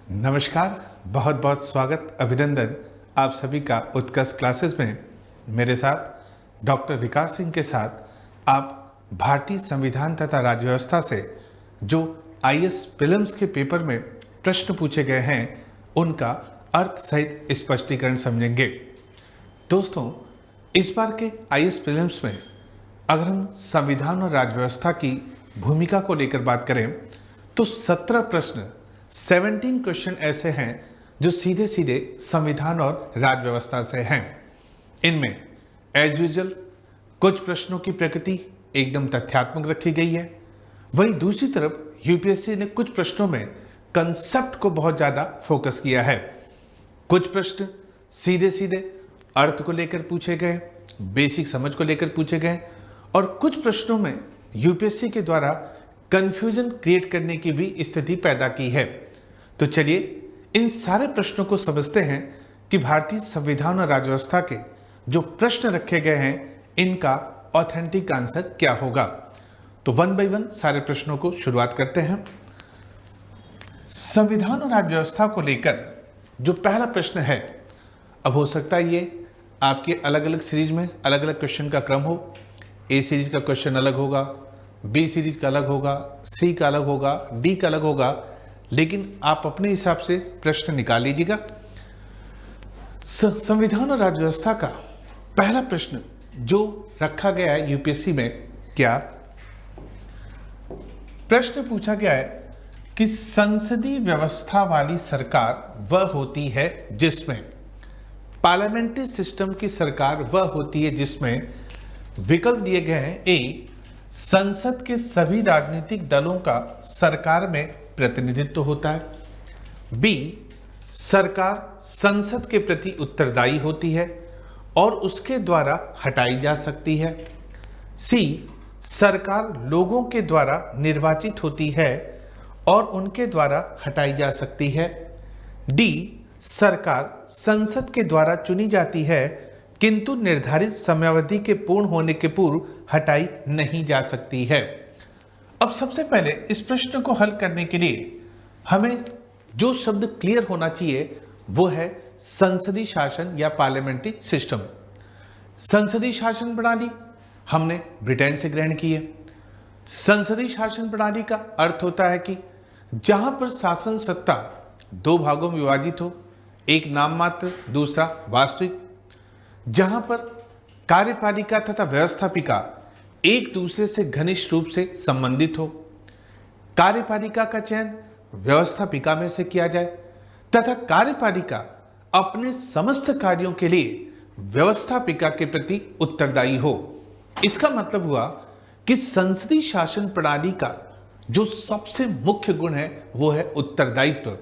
नमस्कार, बहुत बहुत स्वागत, अभिनंदन आप सभी का उत्कर्ष क्लासेस में। मेरे साथ डॉक्टर विकास सिंह के साथ आप भारतीय संविधान तथा राज्य व्यवस्था से जो आईएएस प्रीलिम्स के पेपर में प्रश्न पूछे गए हैं उनका अर्थ सहित स्पष्टीकरण समझेंगे। दोस्तों, इस बार के आईएएस प्रीलिम्स में अगर हम संविधान और राज्य व्यवस्था की भूमिका को लेकर बात करें तो 17 प्रश्न 17 क्वेश्चन ऐसे हैं जो सीधे सीधे संविधान और राज्य व्यवस्था से हैं। इनमें एज यूजुअल कुछ प्रश्नों की प्रकृति एकदम तथ्यात्मक रखी गई है, वहीं दूसरी तरफ यूपीएससी ने कुछ प्रश्नों में कंसेप्ट को बहुत ज़्यादा फोकस किया है। कुछ प्रश्न सीधे सीधे अर्थ को लेकर पूछे गए, बेसिक समझ को लेकर पूछे गए, और कुछ प्रश्नों में यूपीएससी के द्वारा कंफ्यूजन क्रिएट करने की भी स्थिति पैदा की है। तो चलिए इन सारे प्रश्नों को समझते हैं कि भारतीय संविधान और राज्य व्यवस्था के जो प्रश्न रखे गए हैं इनका ऑथेंटिक आंसर क्या होगा। तो वन बाय वन सारे प्रश्नों को शुरुआत करते हैं। संविधान और राज्य व्यवस्था को लेकर जो पहला प्रश्न है, अब हो सकता है ये आपके अलग अलग सीरीज में अलग अलग क्वेश्चन का क्रम हो। ए सीरीज का क्वेश्चन अलग होगा, बी सीरीज का अलग होगा, सी का अलग होगा, डी का अलग होगा, लेकिन आप अपने हिसाब से प्रश्न निकाल लीजिएगा। संविधान और राज्य व्यवस्था का पहला प्रश्न जो रखा गया है यूपीएससी में, क्या प्रश्न पूछा गया है कि संसदीय व्यवस्था वाली सरकार वह होती है जिसमें, पार्लियामेंट्री सिस्टम की सरकार वह होती है जिसमें विकल्प दिए गए हैं। ए, संसद के सभी राजनीतिक दलों का सरकार में प्रतिनिधित्व होता है। बी, सरकार संसद के प्रति उत्तरदायी होती है और उसके द्वारा हटाई जा सकती है। सी, सरकार लोगों के द्वारा निर्वाचित होती है और उनके द्वारा हटाई जा सकती है। डी, सरकार संसद के द्वारा चुनी जाती है किंतु निर्धारित समयावधि के पूर्ण होने के पूर्व हटाई नहीं जा सकती है। अब सबसे पहले इस प्रश्न को हल करने के लिए हमें जो शब्द क्लियर होना चाहिए वो है संसदीय शासन या पार्लियामेंट्री सिस्टम। संसदीय शासन प्रणाली हमने ब्रिटेन से ग्रहण की है। संसदीय शासन प्रणाली का अर्थ होता है कि जहां पर शासन सत्ता दो भागों में विभाजित हो, एक नाम मात्र, दूसरा वास्तविक, जहां पर कार्यपालिका तथा व्यवस्थापिका एक दूसरे से घनिष्ठ रूप से संबंधित हो, कार्यपालिका का चयन व्यवस्थापिका में से किया जाए तथा कार्यपालिका अपने समस्त कार्यों के लिए व्यवस्थापिका के प्रति उत्तरदायी हो। इसका मतलब हुआ कि संसदीय शासन प्रणाली का जो सबसे मुख्य गुण है वो है उत्तरदायित्व।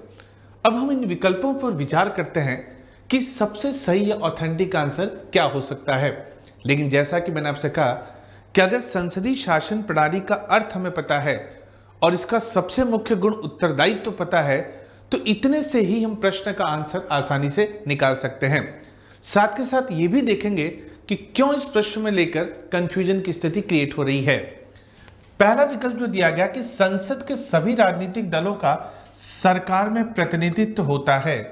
अब हम इन विकल्पों पर विचार करते हैं कि सबसे सही या ऑथेंटिक आंसर क्या हो सकता है। लेकिन जैसा कि मैंने आपसे कहा कि अगर संसदीय शासन प्रणाली का अर्थ हमें पता है और इसका सबसे मुख्य गुण उत्तरदायित्व पता है तो इतने से ही हम प्रश्न का आंसर आसानी से निकाल सकते हैं। साथ के साथ ये भी देखेंगे कि क्यों इस प्रश्न में लेकर कंफ्यूजन की स्थिति क्रिएट हो रही है। पहला विकल्प जो दिया गया कि संसद के सभी राजनीतिक दलों का सरकार में प्रतिनिधित्व होता है,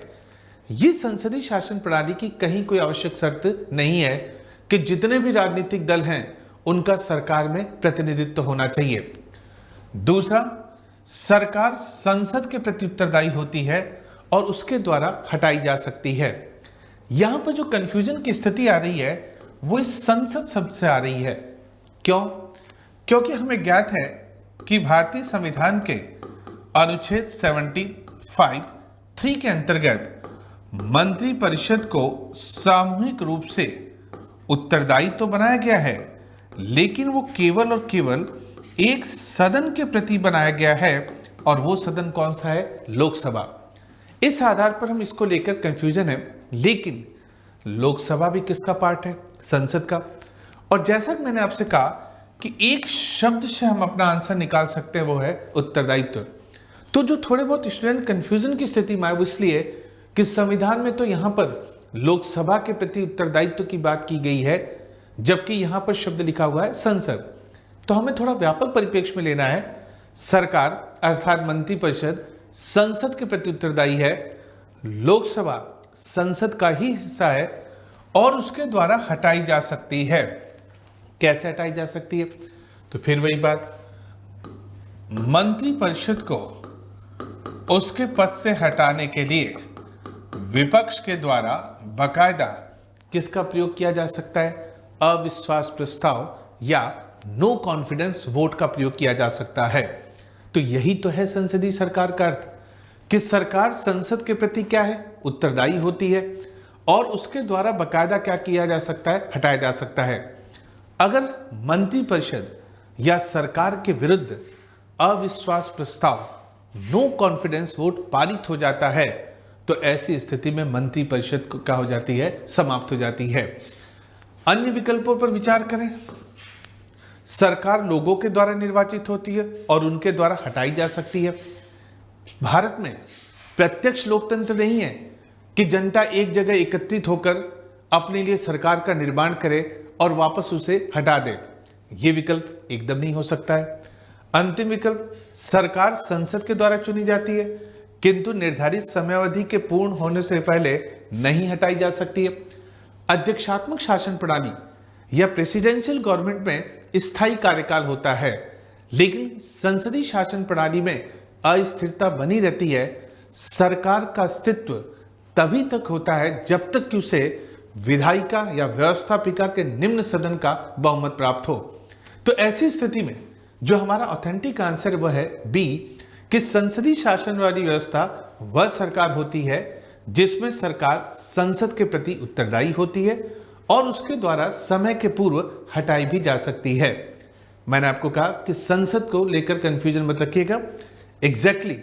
ये संसदीय शासन प्रणाली की कहीं कोई आवश्यक शर्त नहीं है कि जितने भी राजनीतिक दल हैं उनका सरकार में प्रतिनिधित्व होना चाहिए। दूसरा, सरकार संसद के प्रति उत्तरदायी होती है और उसके द्वारा हटाई जा सकती है। यहां पर जो कंफ्यूजन की स्थिति आ रही है वो इस संसद शब्द से आ रही है। क्यों? क्योंकि हमें ज्ञात है कि भारतीय संविधान के अनुच्छेद 75(3) के अंतर्गत मंत्रिपरिषद को सामूहिक रूप से उत्तरदायी तो बनाया गया है, लेकिन वो केवल और केवल एक सदन के प्रति बनाया गया है और वो सदन कौन सा है? लोकसभा। इस आधार पर हम इसको लेकर कंफ्यूजन है, लेकिन लोकसभा भी किसका पार्ट है? संसद का। और जैसा कि मैंने आपसे कहा कि एक शब्द से हम अपना आंसर निकाल सकते हैं, वो है उत्तरदायित्व। तो जो थोड़े बहुत स्टूडेंट कंफ्यूजन की स्थिति में आए वो इसलिए कि संविधान में तो यहां पर लोकसभा के प्रति उत्तरदायित्व की बात की गई है, जबकि यहां पर शब्द लिखा हुआ है संसद। तो हमें थोड़ा व्यापक परिप्रेक्ष्य में लेना है। सरकार अर्थात मंत्रिपरिषद संसद के प्रति उत्तरदायी है, लोकसभा संसद का ही हिस्सा है और उसके द्वारा हटाई जा सकती है। कैसे हटाई जा सकती है? तो फिर वही बात, मंत्रिपरिषद को उसके पद से हटाने के लिए विपक्ष के द्वारा बकायदा किसका प्रयोग किया जा सकता है? अविश्वास प्रस्ताव या नो कॉन्फिडेंस वोट का प्रयोग किया जा सकता है। तो यही तो है संसदीय सरकार का अर्थ, कि सरकार संसद के प्रति क्या है? उत्तरदायी होती है और उसके द्वारा बकायदा क्या किया जा सकता है? हटाया जा सकता है। अगर मंत्रिपरिषद या सरकार के विरुद्ध अविश्वास प्रस्ताव नो कॉन्फिडेंस वोट पारित हो जाता है तो ऐसी स्थिति में मंत्रिपरिषद क्या हो जाती है? समाप्त हो जाती है। अन्य विकल्पों पर विचार करें। सरकार लोगों के द्वारा निर्वाचित होती है और उनके द्वारा हटाई जा सकती है। भारत में प्रत्यक्ष लोकतंत्र नहीं है कि जनता एक जगह एकत्रित होकर अपने लिए सरकार का निर्माण करे और वापस उसे हटा दे। यह विकल्प एकदम नहीं हो सकता है। अंतिम विकल्प, सरकार संसद के द्वारा चुनी जाती है किंतु निर्धारित समयावधि के पूर्ण होने से पहले नहीं हटाई जा सकती है। अध्यक्षात्मक शासन प्रणाली या प्रेसिडेंशियल गवर्नमेंट में स्थायी कार्यकाल होता है, लेकिन संसदीय शासन प्रणाली में अस्थिरता बनी रहती है। सरकार का अस्तित्व तभी तक होता है जब तक कि उसे विधायिका या व्यवस्थापिका के निम्न सदन का बहुमत प्राप्त हो। तो ऐसी स्थिति में जो हमारा ऑथेंटिक आंसर वह है बी, कि संसदीय शासन वाली व्यवस्था वह सरकार होती है जिसमें सरकार संसद के प्रति उत्तरदायी होती है और उसके द्वारा समय के पूर्व हटाई भी जा सकती है। मैंने आपको कहा कि संसद को लेकर कंफ्यूजन मत रखिएगा। एग्जैक्टली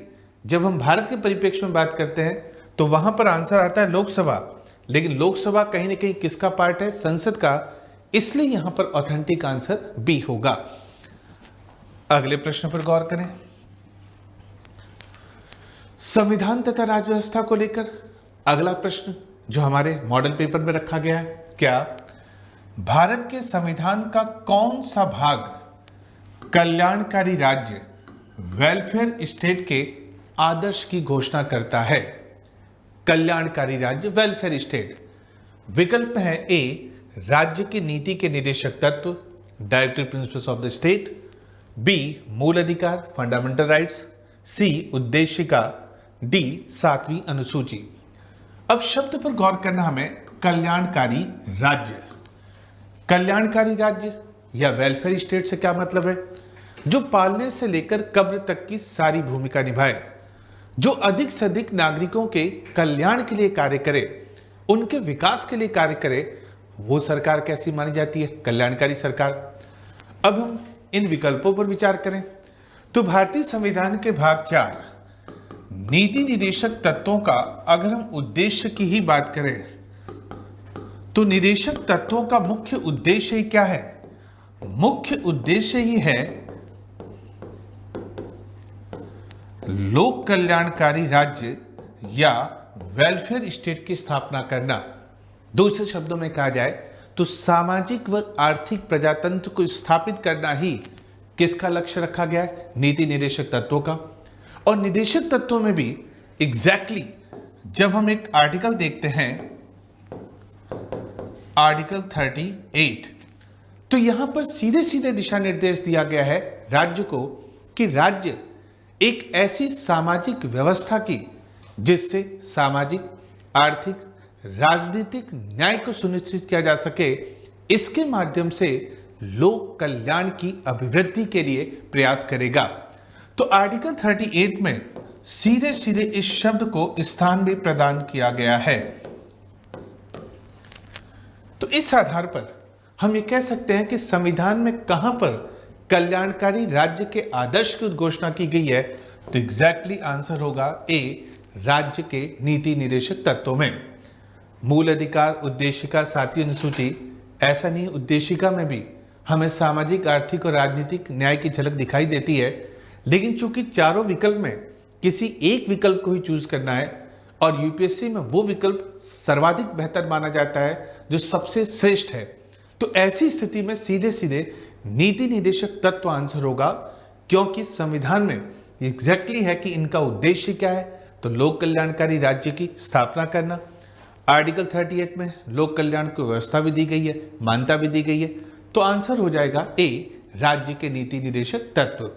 जब हम भारत के परिप्रेक्ष्य में बात करते हैं तो वहां पर आंसर आता है लोकसभा, लेकिन लोकसभा कहीं ना कहीं किसका पार्ट है? संसद का। इसलिए यहां पर ऑथेंटिक आंसर बी होगा। अगले प्रश्न पर गौर करें। संविधान तथा राज्य व्यवस्था को लेकर अगला प्रश्न जो हमारे मॉडल पेपर में रखा गया है, क्या भारत के संविधान का कौन सा भाग कल्याणकारी राज्य वेलफेयर स्टेट के आदर्श की घोषणा करता है? कल्याणकारी राज्य वेलफेयर स्टेट। विकल्प है ए, राज्य की नीति के निदेशक तत्व directive principles of the state, B, मूल अधिकार फंडामेंटल राइट्स, सी, उद्देशिका, डी, 7वीं अनुसूची। अब शब्द पर गौर करना हमें। कल्याणकारी राज्य, कल्याणकारी राज्य या वेलफेयर स्टेट से क्या मतलब है? जो पालने से लेकर कब्र तक की सारी भूमिका निभाए, जो अधिक से अधिक नागरिकों के कल्याण के लिए कार्य करे, उनके विकास के लिए कार्य करे, वो सरकार कैसी मानी जाती है? कल्याणकारी सरकार। अब हम इन विकल्पों पर विचार करें तो भारतीय संविधान के भाग 4 नीति निदेशक तत्वों का अगर हम उद्देश्य की ही बात करें तो निदेशक तत्वों का मुख्य उद्देश्य ही क्या है? मुख्य उद्देश्य ही है लोक कल्याणकारी राज्य या वेलफेयर स्टेट की स्थापना करना। दूसरे शब्दों में कहा जाए तो सामाजिक व आर्थिक प्रजातंत्र को स्थापित करना ही किसका लक्ष्य रखा गया है? नीति निदेशक तत्वों का। और निदेशक तत्वों में भी एग्जैक्टली जब हम एक आर्टिकल देखते हैं, आर्टिकल 38, तो यहां पर सीधे सीधे दिशा निर्देश दिया गया है राज्य को कि राज्य एक ऐसी सामाजिक व्यवस्था की जिससे सामाजिक, आर्थिक, राजनीतिक न्याय को सुनिश्चित किया जा सके, इसके माध्यम से लोक कल्याण की अभिवृद्धि के लिए प्रयास करेगा। तो आर्टिकल 38 में सीधे सीधे इस शब्द को स्थान भी प्रदान किया गया है। तो इस आधार पर हम ये कह सकते हैं कि संविधान में कहां पर कल्याणकारी राज्य के आदर्श की उद्घोषणा की गई है? तो एग्जैक्टली आंसर होगा ए, राज्य के नीति निदेशक तत्वों में। मूल अधिकार, उद्देशिका, 7वीं अनुसूची, ऐसा नहीं, उद्देशिका में भी हमें सामाजिक, आर्थिक और राजनीतिक न्याय की झलक दिखाई देती है, लेकिन चूंकि चारों विकल्प में किसी एक विकल्प को ही चूज करना है और यूपीएससी में वो विकल्प सर्वाधिक बेहतर माना जाता है जो सबसे श्रेष्ठ है, तो ऐसी स्थिति में सीधे सीधे नीति निदेशक तत्व आंसर होगा, क्योंकि संविधान में एग्जैक्टली है कि इनका उद्देश्य क्या है, तो लोक कल्याणकारी राज्य की स्थापना करना। आर्टिकल 38 में लोक कल्याण की व्यवस्था भी दी गई है, मान्यता भी दी गई है। तो आंसर हो जाएगा ए, राज्य के नीति निर्देशक तत्व।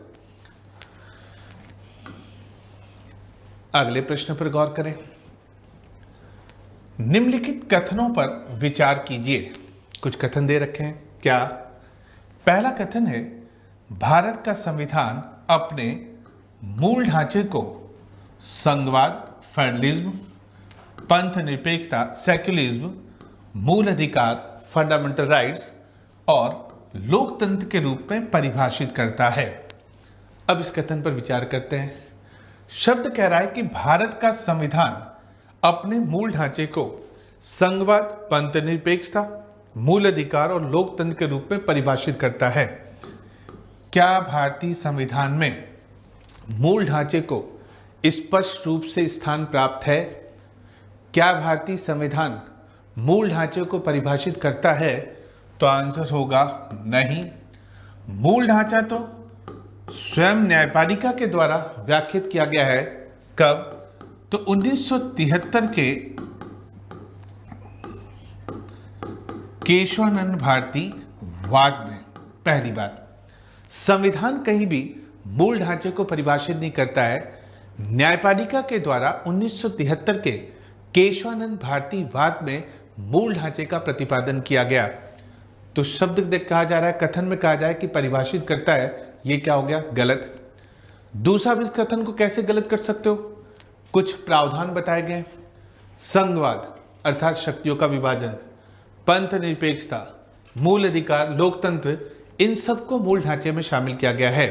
अगले प्रश्न पर गौर करें। निम्नलिखित कथनों पर विचार कीजिए। कुछ कथन दे रखे हैं क्या? पहला कथन है, भारत का संविधान अपने मूल ढांचे को संघवाद, फेडरलिज्म, पंथ निरपेक्षता, सेक्युलरिज्म, मूल अधिकार, फंडामेंटल राइट्स और लोकतंत्र के रूप में परिभाषित करता है। अब इस कथन पर विचार करते हैं। शब्द कह रहा है कि भारत का संविधान अपने मूल ढांचे को संघवाद, पंथ निरपेक्षता, मूल अधिकार और लोकतंत्र के रूप में परिभाषित करता है। क्या भारतीय संविधान में मूल ढांचे को स्पष्ट रूप से स्थान प्राप्त है? क्या भारतीय संविधान मूल ढांचे को परिभाषित करता है? तो आंसर होगा नहीं। मूल ढांचा तो स्वयं न्यायपालिका के द्वारा व्याख्यात किया गया है। कब? तो 1973 के केशवानंद भारती वाद में। पहली बात, संविधान कहीं भी मूल ढांचे को परिभाषित नहीं करता है। न्यायपालिका के द्वारा 1973 के केशवानंद भारती वाद में मूल ढांचे का प्रतिपादन किया गया। तो शब्द देख कहा जा रहा है, कथन में कहा जाए कि परिभाषित करता है, ये क्या हो गया? गलत। दूसरा, इस कथन को कैसे गलत कर सकते हो? कुछ प्रावधान बताए गए। संघवाद अर्थात शक्तियों का विभाजन, पंथ निरपेक्षता, मूल अधिकार, लोकतंत्र, इन सबको मूल ढांचे में शामिल किया गया है।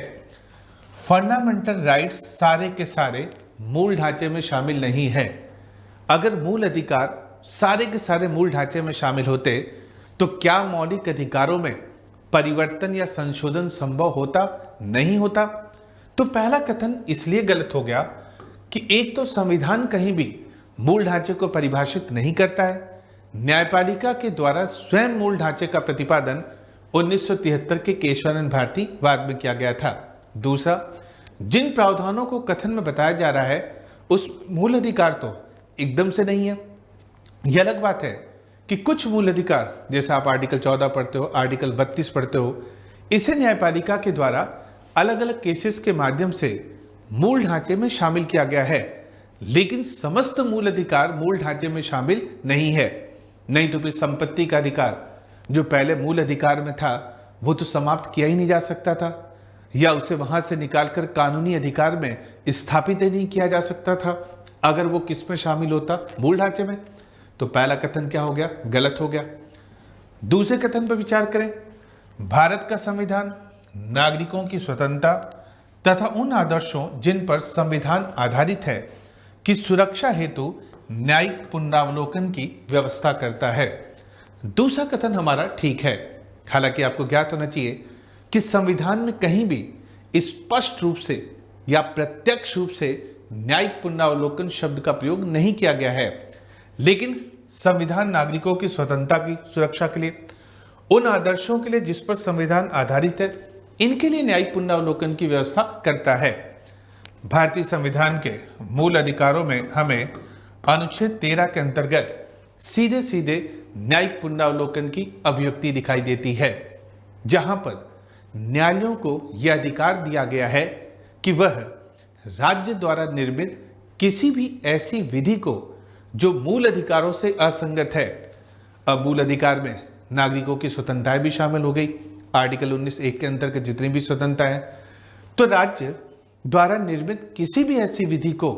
फंडामेंटल राइट्स सारे के सारे मूल ढांचे में शामिल नहीं है। अगर मूल अधिकार सारे के सारे मूल ढांचे में शामिल होते तो क्या मौलिक अधिकारों में परिवर्तन या संशोधन संभव होता? नहीं होता। तो पहला कथन इसलिए गलत हो गया कि एक तो संविधान कहीं भी मूल ढांचे को परिभाषित नहीं करता है। न्यायपालिका के द्वारा स्वयं मूल ढांचे का प्रतिपादन 1973 के केशवानंद भारती वाद में किया गया था। दूसरा, जिन प्रावधानों को कथन में बताया जा रहा है उस मूल अधिकार तो एकदम से नहीं है। यह अलग बात है कि कुछ मूल अधिकार, जैसे आप आर्टिकल 14 पढ़ते हो, आर्टिकल 32 पढ़ते हो, इसे न्यायपालिका के द्वारा अलग अलग केसेस के माध्यम से मूल ढांचे में शामिल किया गया है। लेकिन समस्त मूल अधिकार मूल ढांचे में शामिल नहीं है। नहीं तो फिर संपत्ति का अधिकार जो पहले मूल अधिकार में था वो तो समाप्त किया ही नहीं जा सकता था, या उसे वहां से निकालकर कानूनी अधिकार में स्थापित ही नहीं किया जा सकता था अगर वो किस में शामिल होता? मूल ढांचे में। तो पहला कथन क्या हो गया? गलत हो गया। दूसरे कथन पर विचार करें। भारत का संविधान नागरिकों की स्वतंत्रता तथा उन आदर्शों जिन पर संविधान आधारित है की सुरक्षा हेतु न्यायिक पुनरावलोकन की व्यवस्था करता है। दूसरा कथन हमारा ठीक है। हालांकि आपको ज्ञात होना चाहिए कि संविधान में कहीं भी स्पष्ट रूप से या प्रत्यक्ष रूप से न्यायिक पुनरावलोकन शब्द का प्रयोग नहीं किया गया है। लेकिन संविधान नागरिकों की स्वतंत्रता की सुरक्षा के लिए, उन आदर्शों के लिए जिस पर संविधान आधारित है, इनके लिए न्यायिक पुनरावलोकन की व्यवस्था करता है। भारतीय संविधान के मूल अधिकारों में हमें अनुच्छेद 13 के अंतर्गत सीधे सीधे न्यायिक पुनरावलोकन की अभिव्यक्ति दिखाई देती है, जहां पर न्यायालयों को यह अधिकार दिया गया है कि वह राज्य द्वारा निर्मित किसी भी ऐसी विधि को जो मूल अधिकारों से असंगत है। अब मूल अधिकार में नागरिकों की स्वतंत्रताएं भी शामिल हो गई, आर्टिकल 19(1) के अंतर्गत जितनी भी स्वतंत्रता है, तो राज्य द्वारा निर्मित किसी भी ऐसी विधि को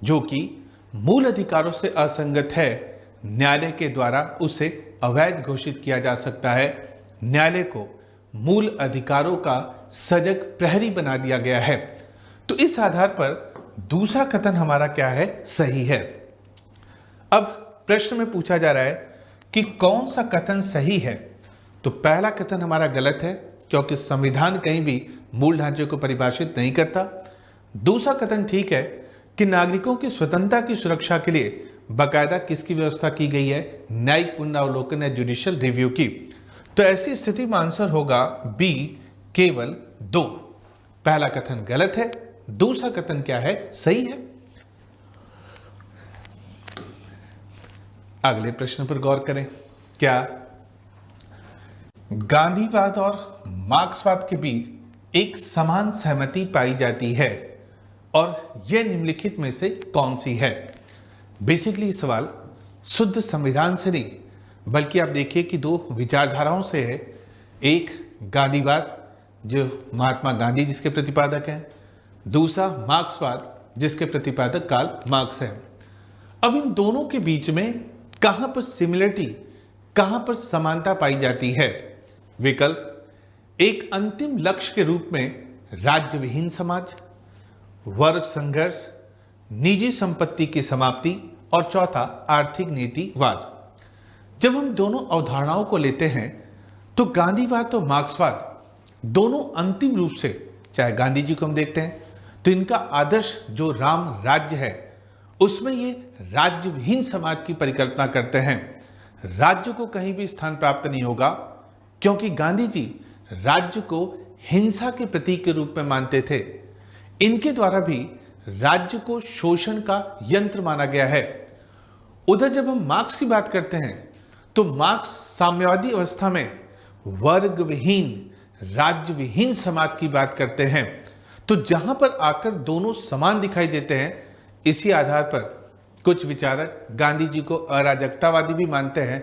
जो कि मूल अधिकारों से असंगत है, न्यायालय के द्वारा उसे अवैध घोषित किया जा सकता है। न्यायालय को मूल अधिकारों का सजग प्रहरी बना दिया गया है। तो इस आधार पर दूसरा कथन हमारा क्या है? सही है। अब प्रश्न में पूछा जा रहा है कि कौन सा कथन सही है। तो पहला कथन हमारा गलत है, क्योंकि संविधान कहीं भी मूल ढांचे को परिभाषित नहीं करता। दूसरा कथन ठीक है कि नागरिकों की स्वतंत्रता की सुरक्षा के लिए बाकायदा किसकी व्यवस्था की गई है? न्यायिक पुनरावलोकन या जुडिशियल रिव्यू की। तो ऐसी स्थिति में आंसर होगा बी, केवल 2। पहला कथन गलत है, दूसरा कथन क्या है, सही है। अगले प्रश्न पर गौर करें। क्या गांधीवाद और मार्क्सवाद के बीच एक समान सहमति पाई जाती है और यह निम्नलिखित में से कौन सी है? बेसिकली सवाल शुद्ध संविधान से नहीं, बल्कि आप देखिए कि दो विचारधाराओं से है। एक गांधीवाद जो महात्मा गांधी जिसके प्रतिपादक हैं, दूसरा मार्क्सवाद जिसके प्रतिपादक कार्ल मार्क्स हैं। अब इन दोनों के बीच में कहां पर सिमिलरिटी, कहां पर समानता पाई जाती है? विकल्प एक अंतिम लक्ष्य के रूप में राज्य विहीन समाज, वर्ग संघर्ष, निजी संपत्ति की समाप्ति और चौथा आर्थिक नीतिवाद। जब हम दोनों अवधारणाओं को लेते हैं तो गांधीवाद और मार्क्सवाद दोनों अंतिम रूप से, चाहे गांधी जी को हम देखते हैं तो इनका आदर्श जो राम राज्य है उसमें ये राज्य विहीन समाज की परिकल्पना करते हैं। राज्य को कहीं भी स्थान प्राप्त नहीं होगा, क्योंकि गांधी जी राज्य को हिंसा के प्रतीक के रूप में मानते थे। इनके द्वारा भी राज्य को शोषण का यंत्र माना गया है। उधर जब हम मार्क्स की बात करते हैं तो मार्क्स साम्यवादी अवस्था में वर्ग विहीन, राज्य विहीन समाज की बात करते हैं। तो जहां पर आकर दोनों समान दिखाई देते हैं, इसी आधार पर कुछ विचारक गांधी जी को अराजकतावादी भी मानते हैं।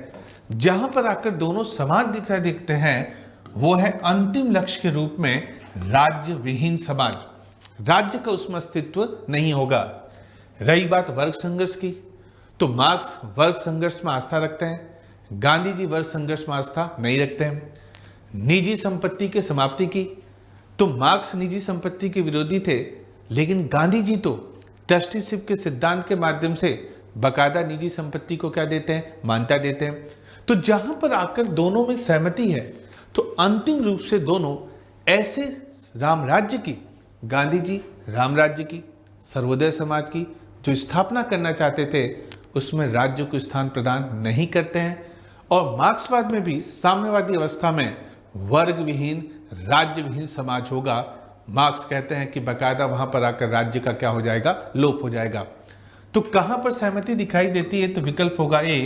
जहां पर आकर दोनों समान दिखाई देते हैं वो है अंतिम लक्ष्य के रूप में राज्य विहीन समाज। राज्य का उसमें अस्तित्व नहीं होगा। रही बात वर्ग संघर्ष की, तो मार्क्स वर्ग संघर्ष में आस्था रखते हैं, गांधी जी वर्ग संघर्ष में आस्था नहीं रखते हैं। निजी संपत्ति की समाप्ति की, तो मार्क्स निजी संपत्ति के विरोधी थे, लेकिन गांधी जी तो ट्रस्टीशिप के सिद्धांत के माध्यम से बकायदा निजी संपत्ति को क्या देते हैं, मान्यता देते हैं। तो जहां पर आकर दोनों में सहमति है तो अंतिम रूप से दोनों ऐसे राम राज्य की, गांधी जी राम राज्य की, सर्वोदय समाज की जो स्थापना करना चाहते थे, उसमें राज्य को स्थान प्रदान नहीं करते हैं। और मार्क्सवाद में भी साम्यवादी अवस्था में वर्ग विहीन, राज्य विहीन समाज होगा। मार्क्स कहते हैं कि बकायदा वहां पर आकर राज्य का क्या हो जाएगा, लोप हो जाएगा। तो कहां पर सहमति दिखाई देती है? तो विकल्प होगा ए,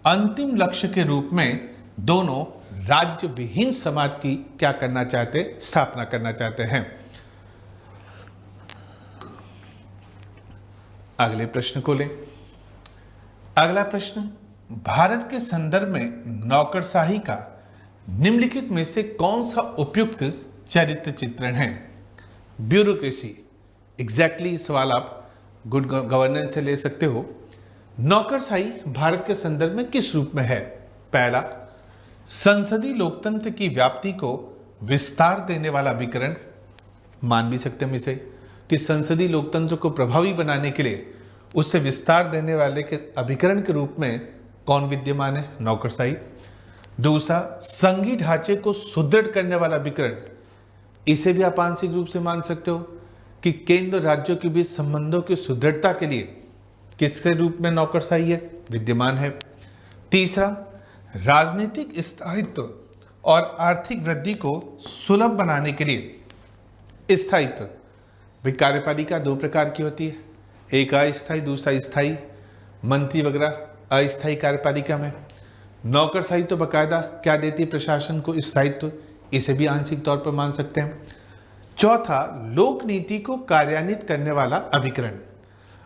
अंतिम लक्ष्य के रूप में दोनों राज्य विहीन समाज की क्या करना चाहते, स्थापना करना चाहते हैं। अगले प्रश्न को लें। अगला प्रश्न, भारत के संदर्भ में नौकरशाही का निम्नलिखित में से कौन सा उपयुक्त चरित्र चित्रण है? ब्यूरोक्रेसी। एग्जैक्टली सवाल आप गुड गवर्नेंस से ले सकते हो। नौकरशाही भारत के संदर्भ में किस रूप में है? पहला, संसदीय लोकतंत्र की व्याप्ति को विस्तार देने वाला अभिकरण। मान भी सकते हैं इसे कि संसदीय लोकतंत्र को प्रभावी बनाने के लिए उससे विस्तार देने वाले के अभिकरण के रूप में कौन विद्यमान है? नौकरशाही। दूसरा, संघीय ढांचे को सुदृढ़ करने वाला अभिकरण। इसे भी आप आंशिक रूप से मान सकते हो कि केंद्र राज्यों के बीच संबंधों की सुदृढ़ता के लिए किसके रूप में नौकरशाही है, विद्यमान है। तीसरा, राजनीतिक स्थायित्व और आर्थिक वृद्धि को सुलभ बनाने के लिए स्थायित्व। भाई कार्यपालिका दो प्रकार की होती है, एक अस्थायी, दूसरा स्थायी। मंत्री वगैरह अस्थायी कार्यपालिका में। नौकरशाही तो बाकायदा क्या देती है प्रशासन को, स्थायित्व। इसे भी आंशिक तौर पर मान सकते हैं। चौथा, लोक नीति को कार्यान्वित करने वाला अभिकरण।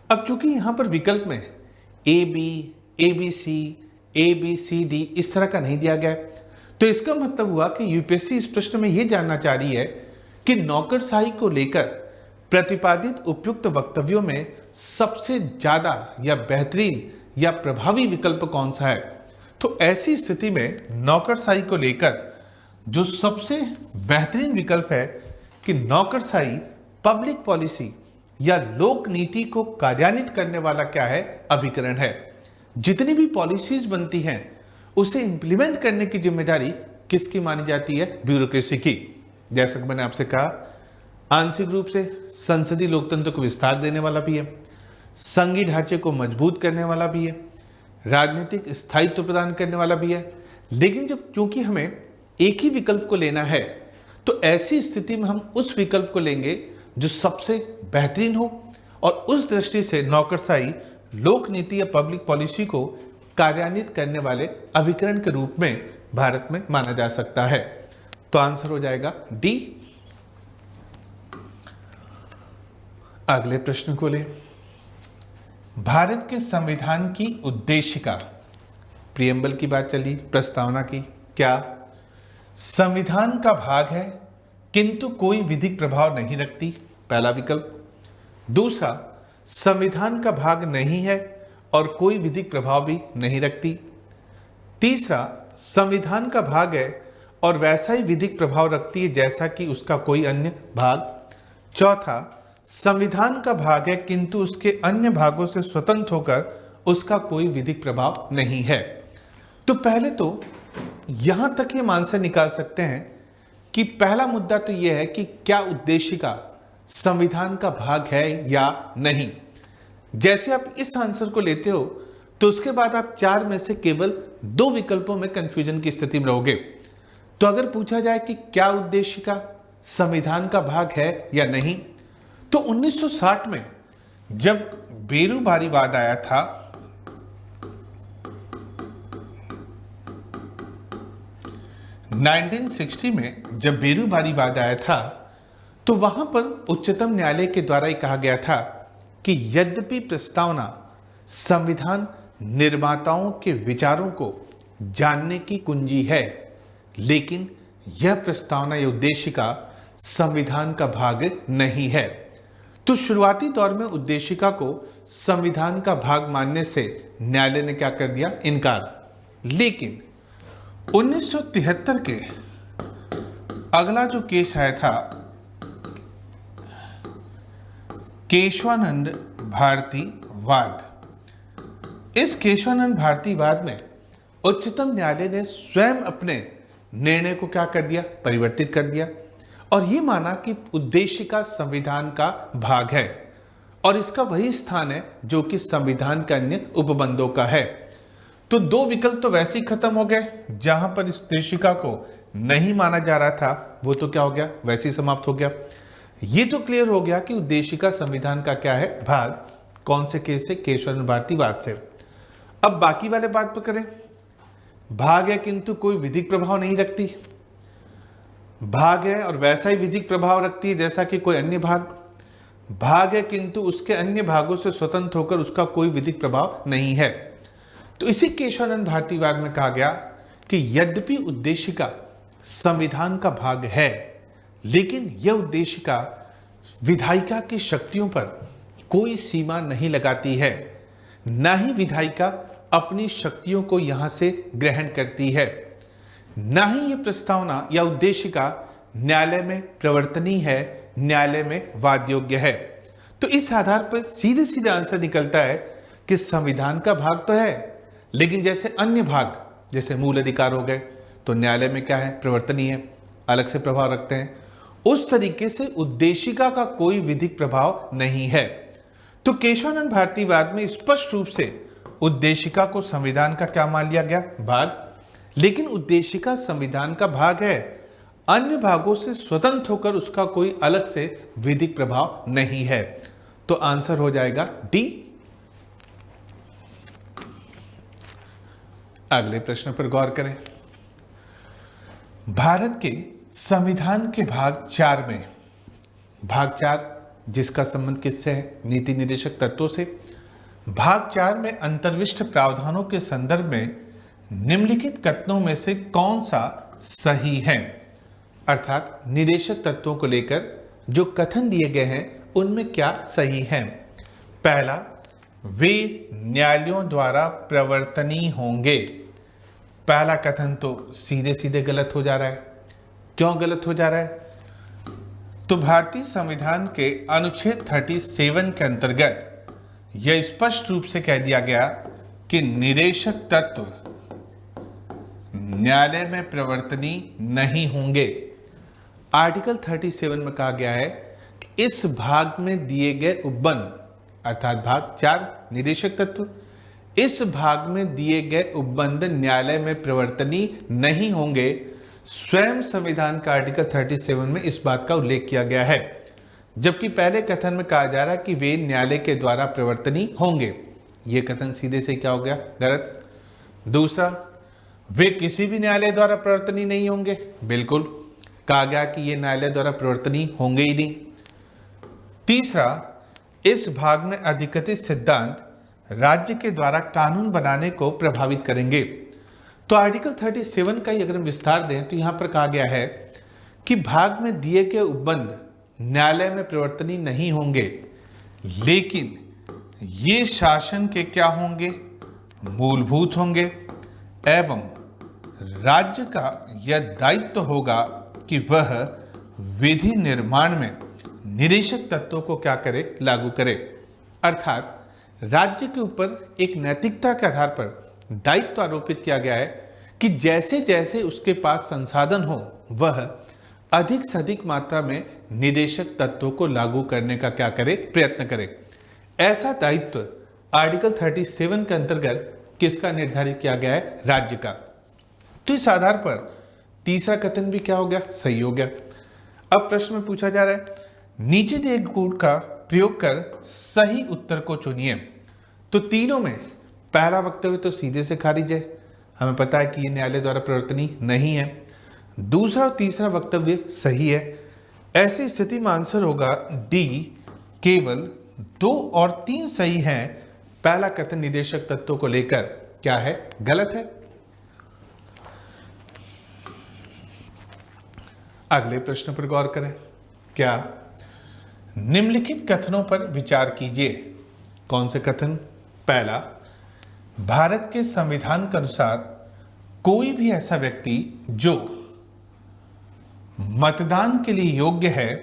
अब चूंकि यहां पर विकल्प में A B, A B C, A B C D इस तरह का नहीं दिया गया, तो इसका मतलब हुआ कि यूपीएससी इस प्रश्न में यह जानना चाह रही है कि नौकरशाही को लेकर प्रतिपादित उपयुक्त वक्तव्यों में सबसे ज्यादा या बेहतरीन या प्रभावी विकल्प कौन सा है। तो ऐसी स्थिति में नौकरशाही को लेकर जो सबसे बेहतरीन विकल्प है कि नौकरशाही पब्लिक पॉलिसी या लोक नीति को कार्यान्वित करने वाला क्या है, अभिकरण है। जितनी भी पॉलिसीज बनती हैं उसे इंप्लीमेंट करने की जिम्मेदारी किसकी मानी जाती है? ब्यूरोक्रेसी की। जैसा कि मैंने आपसे कहा, आंशिक रूप से संसदीय लोकतंत्र को विस्तार देने वाला भी है, संघीय ढांचे को मजबूत करने वाला भी है, राजनीतिक स्थायित्व प्रदान करने वाला भी है। लेकिन जब चूंकि हमें एक ही विकल्प को लेना है तो ऐसी स्थिति में हम उस विकल्प को लेंगे जो सबसे बेहतरीन हो और उस दृष्टि से नौकरशाही लोक नीति या पब्लिक पॉलिसी को कार्यान्वित करने वाले अभिकरण के रूप में भारत में माना जा सकता है। तो आंसर हो जाएगा डी। अगले प्रश्न को ले। भारत के संविधान की उद्देशिका, प्रियम्बल की बात चली, प्रस्तावना की, क्या संविधान का भाग है किंतु कोई विधिक प्रभाव नहीं रखती, पहला विकल्प। दूसरा, संविधान का भाग नहीं है और कोई विधिक प्रभाव भी नहीं रखती। तीसरा, संविधान का भाग है और वैसा ही विधिक प्रभाव रखती है जैसा कि उसका कोई अन्य भाग। चौथा, संविधान का भाग है किंतु उसके अन्य भागों से स्वतंत्र होकर उसका कोई विधिक प्रभाव नहीं है। तो पहले तो यहां तक ये मान से निकाल सकते हैं कि पहला मुद्दा तो यह है कि क्या उद्देशिका संविधान का भाग है या नहीं। जैसे आप इस आंसर को लेते हो तो उसके बाद आप चार में से केवल दो विकल्पों में कंफ्यूजन की स्थिति में रहोगे। तो अगर पूछा जाए कि क्या उद्देशिका संविधान का भाग है या नहीं, तो 1960 में जब बेरूबारीवाद आया था, जब बेरूबारीवाद आया था तो वहां पर उच्चतम न्यायालय के द्वारा कहा गया था कि यद्यपि प्रस्तावना संविधान निर्माताओं के विचारों को जानने की कुंजी है, लेकिन यह प्रस्तावना या उद्देशिका संविधान का भाग नहीं है। तो शुरुआती दौर में उद्देशिका को संविधान का भाग मानने से न्यायालय ने क्या कर दिया, इनकार। लेकिन 1973 के अगला जो केस आया था, केशवानंद भारती वाद, इस केशवानंद भारती वाद में उच्चतम न्यायालय ने स्वयं अपने निर्णय को क्या कर दिया, परिवर्तित कर दिया और ये माना कि उद्देशिका संविधान का भाग है और इसका वही स्थान है जो कि संविधान के अन्य उपबंधों का है। तो दो विकल्प तो वैसे ही खत्म हो गए, जहां पर इस उद्देशिका को नहीं माना जा रहा था वो तो क्या हो गया, वैसे ही समाप्त हो गया। ये तो क्लियर हो गया कि उद्देशिका संविधान का क्या है, भाग। कौन से केस से, केशवानंद भारती वाद से। अब बाकी वाले बात पर करें। भाग है किंतु कोई विधिक प्रभाव नहीं रखती, भाग है और वैसा ही विधिक प्रभाव रखती है जैसा कि कोई अन्य भाग। भाग है किंतु उसके अन्य भागों से स्वतंत्र होकर उसका कोई विधिक प्रभाव नहीं है। तो इसी केशवानंद भारती वाद में कहा गया कि यद्यपि उद्देशिका संविधान का भाग है, लेकिन यह उद्देशिका विधायिका की शक्तियों पर कोई सीमा नहीं लगाती है, न ही विधायिका अपनी शक्तियों को यहां से ग्रहण करती है, न ही यह प्रस्तावना या उद्देशिका न्यायालय में प्रवर्तनीय है, न्यायालय में वाद योग्य है। तो इस आधार पर सीधे सीधे आंसर निकलता है कि संविधान का भाग तो है, लेकिन जैसे अन्य भाग, जैसे मूल अधिकार हो गए, तो न्यायालय में क्या है, प्रवर्तनीय है, अलग से प्रभाव रखते हैं। उस तरीके से उद्देशिका का कोई विधिक प्रभाव नहीं है। तो केशवानंद भारती वाद में स्पष्ट रूप से उद्देशिका को संविधान का क्या मान लिया गया, भाग। लेकिन उद्देशिका संविधान का भाग है, अन्य भागों से स्वतंत्र होकर उसका कोई अलग से विधिक प्रभाव नहीं है। तो आंसर हो जाएगा डी। अगले प्रश्न पर गौर करें। भारत के संविधान के भाग 4 में, भाग 4 जिसका संबंध किससे है, नीति निर्देशक तत्वों से। भाग 4 में अंतर्विष्ट प्रावधानों के संदर्भ में निम्नलिखित कथनों में से कौन सा सही है, अर्थात निर्देशक तत्वों को लेकर जो कथन दिए गए हैं उनमें क्या सही है। पहला, वे न्यायालयों द्वारा प्रवर्तनीय होंगे। पहला कथन तो सीधे सीधे गलत हो जा रहा है। क्यों गलत हो जा रहा है? तो भारतीय संविधान के अनुच्छेद 37 के अंतर्गत यह स्पष्ट रूप से कह दिया गया कि निदेशक तत्व न्यायालय में प्रवर्तनीय नहीं होंगे। आर्टिकल 37 में कहा गया है कि इस भाग में दिए गए उपबंध, अर्थात भाग 4 निदेशक तत्व, इस भाग में दिए गए उपबंध न्यायालय में प्रवर्तनीय नहीं होंगे। स्वयं संविधान का आर्टिकल 37 में इस बात का उल्लेख किया गया है। जबकि पहले कथन में कहा जा रहा है कि वे न्यायालय के द्वारा प्रवर्तनीय होंगे। यह कथन सीधे से क्या हो गया? गलत। दूसरा, वे किसी भी न्यायालय द्वारा प्रवर्तनीय नहीं होंगे। बिल्कुल, कहा गया कि ये न्यायालय द्वारा प्रवर्तनीय होंगे ही नहीं। तीसरा, इस भाग में अधिकथित सिद्धांत राज्य के द्वारा कानून बनाने को प्रभावित करेंगे। तो आर्टिकल 37 का ही अगर हम विस्तार दें तो यहां पर कहा गया है कि भाग में दिए गए उपबंध न्यायालय में प्रवर्तनीय नहीं होंगे, लेकिन ये शासन के क्या होंगे? मूलभूत होंगे, एवं राज्य का यह दायित्व होगा कि वह विधि निर्माण में निदेशक तत्वों को क्या करे? लागू करे। अर्थात राज्य के ऊपर एक नैतिकता के आधार पर दायित्व आरोपित किया गया है कि जैसे जैसे उसके पास संसाधन हो वह अधिक से अधिक मात्रा में निदेशक तत्वों को लागू करने का क्या करे? प्रयत्न करे। ऐसा दायित्व आर्टिकल 37 के अंतर्गत किसका निर्धारित किया गया है? राज्य का। तो इस आधार पर तीसरा कथन भी क्या हो गया? सही हो गया। अब प्रश्न में पूछा जा रहा है, नीचे दिए गुण का प्रयोग कर सही उत्तर को चुनिए। तो तीनों में पहला वक्तव्य तो सीधे से खारिज है, हमें पता है कि ये न्यायालय द्वारा प्रवर्तनीय नहीं है। दूसरा और तीसरा वक्तव्य सही है। ऐसी स्थिति में आंसर होगा डी, केवल 2 और 3 सही हैं। पहला कथन निदेशक तत्वों को लेकर क्या है? गलत है। अगले प्रश्न पर गौर करें। क्या? निम्नलिखित कथनों पर विचार कीजिए। कौन से कथन? पहला, भारत के संविधान के अनुसार कोई भी ऐसा व्यक्ति जो मतदान के लिए योग्य है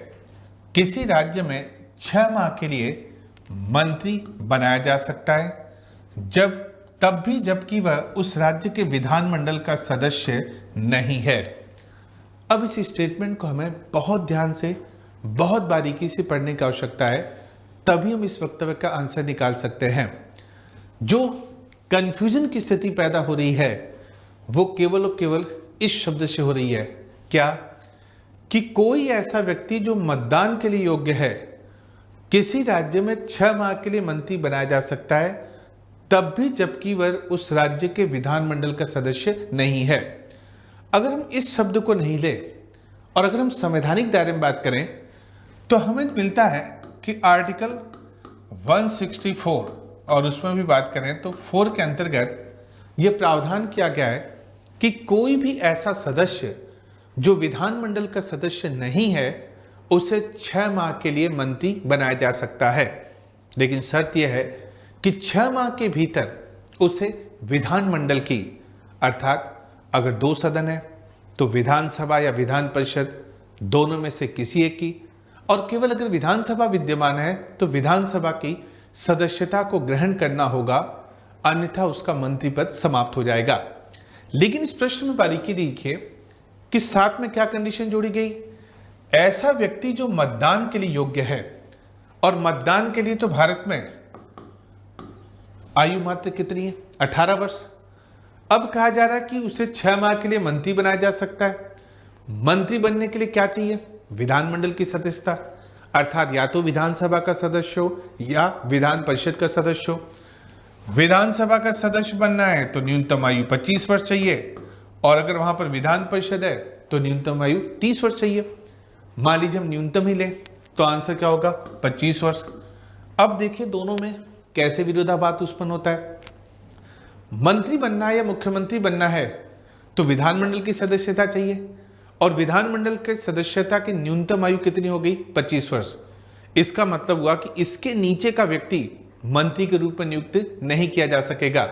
किसी राज्य में 6 माह के लिए मंत्री बनाया जा सकता है, तब भी जबकि वह उस राज्य के विधानमंडल का सदस्य नहीं है। अब इस स्टेटमेंट को हमें बहुत ध्यान से, बहुत बारीकी से पढ़ने की आवश्यकता है, तभी हम इस वक्तव्य का आंसर निकाल सकते हैं। जो कंफ्यूजन की स्थिति पैदा हो रही है वो केवल और केवल इस शब्द से हो रही है। क्या? कि कोई ऐसा व्यक्ति जो मतदान के लिए योग्य है किसी राज्य में 6 माह के लिए मंत्री बनाया जा सकता है, तब भी जबकि वह उस राज्य के विधानमंडल का सदस्य नहीं है। अगर हम इस शब्द को नहीं ले और अगर हम संवैधानिक दायरे में बात करें तो हमें मिलता है कि आर्टिकल 164 और उसमें भी बात करें तो 4 के अंतर्गत यह प्रावधान किया गया है कि कोई भी ऐसा सदस्य जो विधानमंडल का सदस्य नहीं है उसे 6 माह के लिए मंत्री बनाया जा सकता है, लेकिन शर्त यह है कि 6 माह के भीतर उसे विधानमंडल की, अर्थात अगर 2 सदन है तो विधानसभा या विधान परिषद दोनों में से किसी एक की, और केवल अगर विधानसभा विद्यमान है तो विधानसभा की सदस्यता को ग्रहण करना होगा, अन्यथा उसका मंत्री पद समाप्त हो जाएगा। लेकिन इस प्रश्न में बारीकी देखिए कि साथ में क्या कंडीशन जोड़ी गई? ऐसा व्यक्ति जो मतदान के लिए योग्य है, और मतदान के लिए तो भारत में आयु मात्र कितनी है? 18 वर्ष। अब कहा जा रहा है कि उसे 6 माह के लिए मंत्री बनाया जा सकता है। मंत्री बनने के लिए क्या चाहिए? विधानमंडल की सदस्यता, अर्थात या तो विधानसभा का सदस्य हो या विधान परिषद का सदस्य हो। विधानसभा का सदस्य बनना है तो न्यूनतम आयु 25 वर्ष चाहिए, और अगर वहां पर विधान परिषद है तो न्यूनतम आयु 30 वर्ष चाहिए। मान लीजिए हम न्यूनतम ही लें तो आंसर क्या होगा? 25 वर्ष। अब देखिए दोनों में कैसे विरोधाभास उत्पन्न होता है। मंत्री बनना है या मुख्यमंत्री बनना है तो विधानमंडल की सदस्यता चाहिए, और विधानमंडल के सदस्यता की न्यूनतम आयु कितनी हो गई? 25 वर्ष। इसका मतलब हुआ कि इसके नीचे का व्यक्ति मंत्री के रूप में नियुक्त नहीं किया जा सकेगा।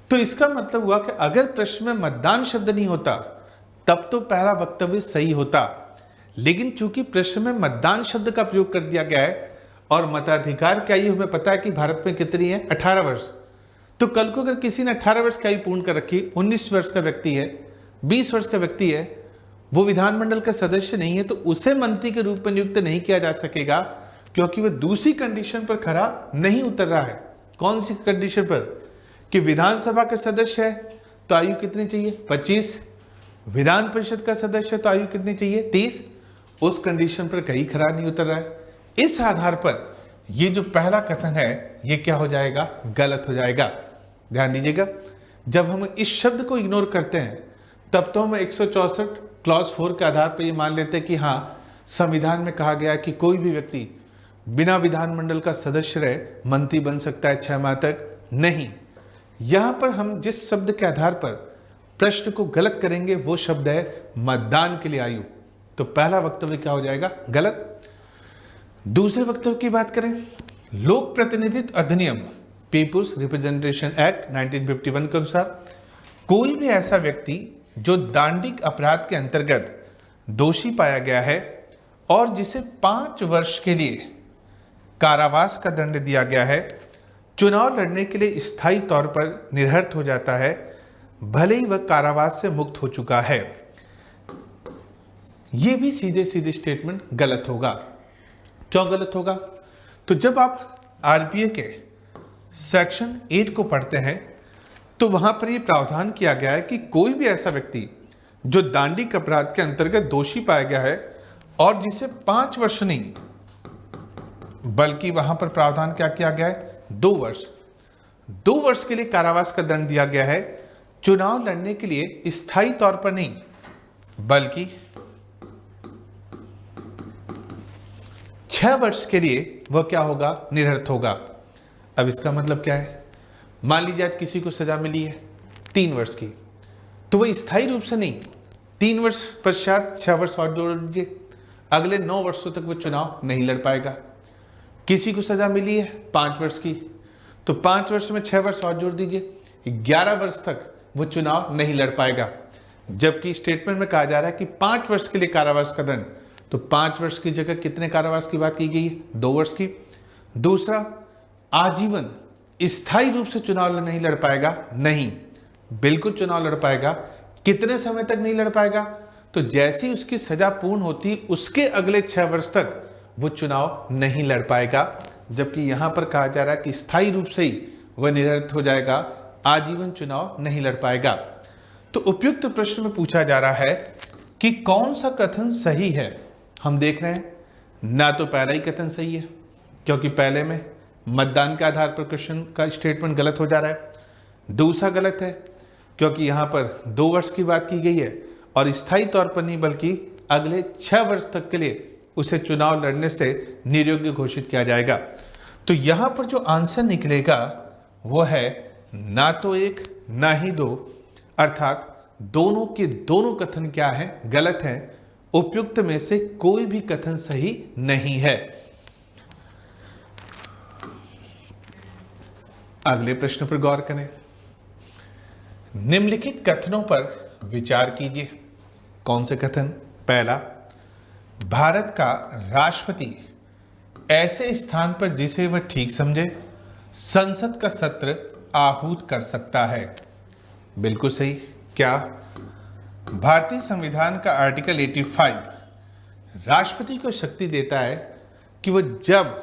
तो इसका मतलब हुआ कि अगर प्रश्न में मतदान शब्द नहीं होता तब तो पहला वक्तव्य सही होता, लेकिन चूंकि प्रश्न में मतदान शब्द का प्रयोग कर दिया गया है और मताधिकार की आयु हमें पता है कि भारत में कितनी है? 18 वर्ष। तो कल को अगर किसी ने 18 वर्ष की आयु पूर्ण कर रखी, 19 वर्ष का व्यक्ति है, 20 वर्ष का व्यक्ति है, वो विधानमंडल का सदस्य नहीं है, तो उसे मंत्री के रूप में नियुक्त नहीं किया जा सकेगा, क्योंकि वह दूसरी कंडीशन पर खरा नहीं उतर रहा है। कौन सी कंडीशन पर? कि विधानसभा का सदस्य है तो आयु कितनी चाहिए? 25। विधान परिषद का सदस्य तो आयु कितनी चाहिए? 30। उस कंडीशन पर कहीं खरा नहीं उतर रहा है। इस आधार पर ये जो पहला कथन है ये क्या हो जाएगा, गलत हो जाएगा। ध्यान दीजिएगा, जब हम इस शब्द को इग्नोर करते हैं तब तो हम 164 क्लॉज 4 के आधार पर ये मान लेते हैं कि हाँ, संविधान में कहा गया है कि कोई भी व्यक्ति बिना विधानमंडल का सदस्य रहे मंत्री बन सकता है 6 माह तक। नहीं, यहां पर हम जिस शब्द के आधार पर प्रश्न को गलत करेंगे वो शब्द है मतदान के लिए आयु। तो पहला वक्तव्य क्या हो जाएगा, गलत। दूसरे वक्तव्य की बात करें, लोक प्रतिनिधित्व अधिनियम पीपुल्स रिप्रेजेंटेशन एक्ट 1951 के अनुसार कोई भी ऐसा व्यक्ति जो दांडिक अपराध के अंतर्गत दोषी पाया गया है और जिसे 5 वर्ष के लिए कारावास का दंड दिया गया है, चुनाव लड़ने के लिए स्थायी तौर पर निरर्थ हो जाता है, भले ही वह कारावास से मुक्त हो चुका है। यह भी सीधे सीधे स्टेटमेंट गलत होगा। क्यों गलत होगा? तो जब आप आरपीए के सेक्शन 8 को पढ़ते हैं तो वहां पर यह प्रावधान किया गया है कि कोई भी ऐसा व्यक्ति जो दांडिक अपराध के अंतर्गत दोषी पाया गया है और जिसे 5 वर्ष नहीं बल्कि वहां पर प्रावधान क्या किया गया है, 2 वर्ष, 2 वर्ष के लिए कारावास का दंड दिया गया है, चुनाव लड़ने के लिए स्थायी तौर पर नहीं बल्कि 6 वर्ष के लिए वह क्या होगा, निरर्थ होगा। अब इसका मतलब क्या है, मान लीजिए आज किसी को सजा मिली है 3 वर्ष की, तो वह स्थायी रूप से नहीं, 3 वर्ष पश्चात 6 वर्ष और जोड़ दीजिए, अगले 9 वर्षों तक वो चुनाव नहीं लड़ पाएगा। किसी को सजा मिली है 5 वर्ष की, तो 5 वर्ष में 6 वर्ष और जोड़ दीजिए, 11 वर्ष तक वो चुनाव नहीं लड़ पाएगा। जबकि स्टेटमेंट में कहा जा रहा है कि 5 वर्ष के लिए कारावास का दंड, तो 5 वर्ष की जगह कितने कारावास की बात की गई है, 2 वर्ष की। दूसरा, आजीवन स्थायी रूप से चुनाव नहीं लड़ पाएगा, नहीं, बिल्कुल चुनाव लड़ पाएगा। कितने समय तक नहीं लड़ पाएगा, तो जैसी उसकी सजा पूर्ण होती उसके अगले 6 वर्ष तक वो चुनाव नहीं लड़ पाएगा। जबकि यहां पर कहा जा रहा है कि स्थायी रूप से ही वह निरर्थ हो जाएगा, आजीवन चुनाव नहीं लड़ पाएगा। तो उपयुक्त प्रश्न में पूछा जा रहा है कि कौन सा कथन सही है। हम देख रहे हैं ना तो पहला ही कथन सही है, क्योंकि पहले में मतदान के आधार पर क्वेश्चन का स्टेटमेंट गलत हो जा रहा है। दूसरा गलत है क्योंकि यहां पर 2 वर्ष की बात की गई है और स्थायी तौर पर नहीं बल्कि अगले 6 वर्ष तक के लिए उसे चुनाव लड़ने से निर्योग्य घोषित किया जाएगा। तो यहां पर जो आंसर निकलेगा वो है ना तो 1 ना ही 2, अर्थात दोनों के दोनों कथन क्या है, गलत है। उपयुक्त में से कोई भी कथन सही नहीं है। अगले प्रश्न पर गौर करें। निम्नलिखित कथनों पर विचार कीजिए। कौन से कथन? पहला, भारत का राष्ट्रपति ऐसे स्थान पर जिसे वह ठीक समझे संसद का सत्र आहूत कर सकता है। बिल्कुल सही। क्या भारतीय संविधान का आर्टिकल 85 राष्ट्रपति को शक्ति देता है कि वह जब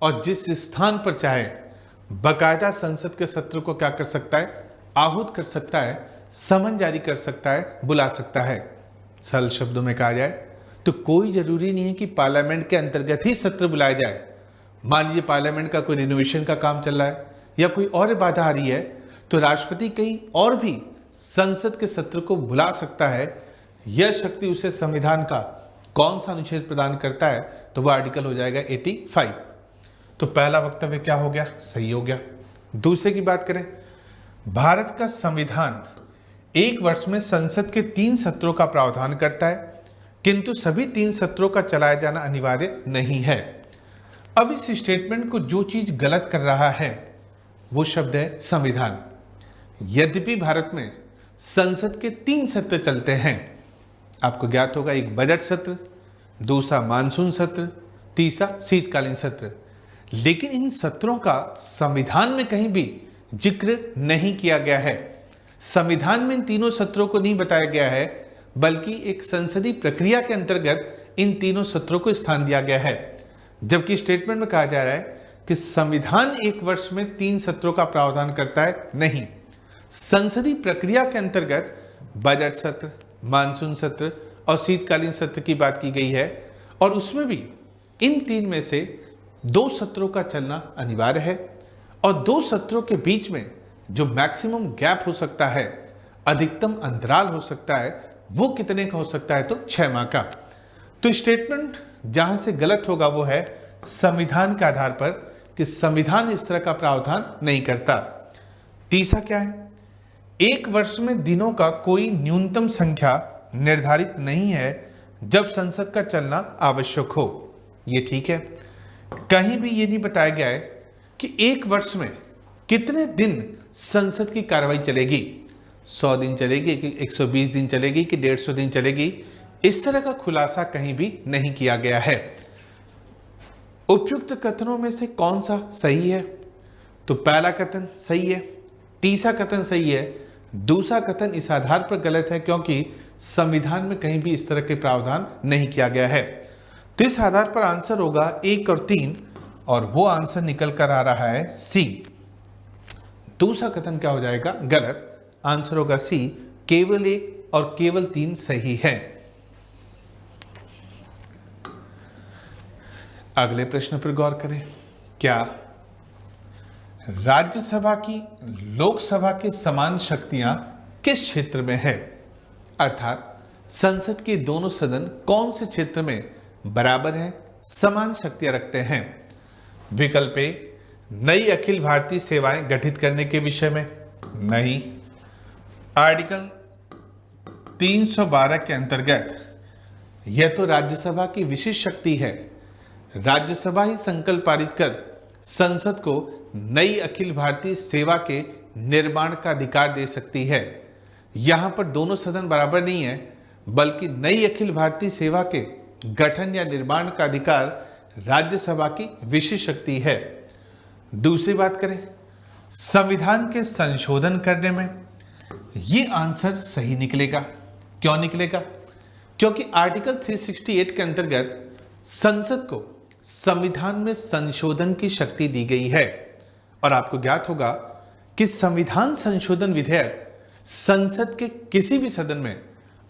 और जिस स्थान पर चाहे बाकायदा संसद के सत्र को क्या कर सकता है, आहूत कर सकता है, समन जारी कर सकता है, बुला सकता है। सरल शब्दों में कहा जाए तो कोई जरूरी नहीं है कि पार्लियामेंट के अंतर्गत ही सत्र बुलाया जाए। मान लीजिए पार्लियामेंट का कोई रिनोवेशन का काम चल रहा है या कोई और बाधा आ रही है, तो राष्ट्रपति कहीं और भी संसद के सत्र को बुला सकता है। यह शक्ति उसे संविधान का कौन सा अनुच्छेद प्रदान करता है, तो वह आर्टिकल हो जाएगा 85। तो पहला वक्तव्य क्या हो गया, सही हो गया। दूसरे की बात करें, भारत का संविधान 1 वर्ष में संसद के 3 सत्रों का प्रावधान करता है, किंतु सभी 3 सत्रों का चलाया जाना अनिवार्य नहीं है। अब इस स्टेटमेंट को जो चीज गलत कर रहा है वो शब्द है संविधान। यद्यपि भारत में संसद के 3 सत्र चलते हैं, आपको ज्ञात होगा, एक बजट सत्र, दूसरा मानसून सत्र, तीसरा शीतकालीन सत्र, लेकिन इन सत्रों का संविधान में कहीं भी जिक्र नहीं किया गया है। संविधान में इन तीनों सत्रों को नहीं बताया गया है, बल्कि एक संसदीय प्रक्रिया के अंतर्गत इन तीनों सत्रों को स्थान दिया गया है। जबकि स्टेटमेंट में कहा जा रहा है कि संविधान 1 वर्ष में 3 सत्रों का प्रावधान करता है, नहीं, संसदीय प्रक्रिया के अंतर्गत बजट सत्र, मानसून सत्र और शीतकालीन सत्र की बात की गई है, और उसमें भी इन 3 में से 2 सत्रों का चलना अनिवार्य है और 2 सत्रों के बीच में जो मैक्सिमम गैप हो सकता है, अधिकतम अंतराल हो सकता है, वो कितने का हो सकता है? तो 6 माह का। तो स्टेटमेंट जहां से गलत होगा वो है संविधान के आधार पर कि संविधान इस तरह का प्रावधान नहीं करता। तीसरा क्या है? 1 वर्ष में दिनों का कोई न्यूनतम संख्या निर्धारित नहीं है जब संसद का चलना आवश्यक हो। ये ठीक है। कहीं भी ये नहीं बताया गया है कि 1 वर्ष में कितने दिन संसद की कार्रवाई चलेगी, 100 दिन चलेगी कि 120 दिन चलेगी कि 150 दिन चलेगी, इस तरह का खुलासा कहीं भी नहीं किया गया है। उपयुक्त कथनों में से कौन सा सही है? तो पहला कथन सही है, तीसरा कथन सही है, दूसरा कथन इस आधार पर गलत है क्योंकि संविधान में कहीं भी इस तरह के प्रावधान नहीं किया गया है। तो इस आधार पर आंसर होगा 1 और 3 और वो आंसर निकल कर आ रहा है सी। दूसरा कथन क्या हो जाएगा? गलत। आंसर होगा सी, केवल 1 और केवल 3 सही है। अगले प्रश्न पर गौर करें। क्या राज्यसभा की लोकसभा के समान शक्तियां किस क्षेत्र में है? अर्थात संसद के दोनों सदन कौन से क्षेत्र में बराबर हैं, समान शक्तियां रखते हैं? विकल्प ए, नई अखिल भारतीय सेवाएं गठित करने के विषय में नहीं। आर्टिकल 312 के अंतर्गत यह तो राज्यसभा की विशिष्ट शक्ति है। राज्यसभा ही संकल्प पारित कर संसद को नई अखिल भारतीय सेवा के निर्माण का अधिकार दे सकती है। यहां पर दोनों सदन बराबर नहीं है, बल्कि नई अखिल भारतीय सेवा के गठन या निर्माण का अधिकार राज्यसभा की विशिष्ट शक्ति है। दूसरी बात करें, संविधान के संशोधन करने में ये आंसर सही निकलेगा। क्यों निकलेगा? क्योंकि आर्टिकल 368 के अंतर्गत संसद को संविधान में संशोधन की शक्ति दी गई है और आपको ज्ञात होगा कि संविधान संशोधन विधेयक संसद के किसी भी सदन में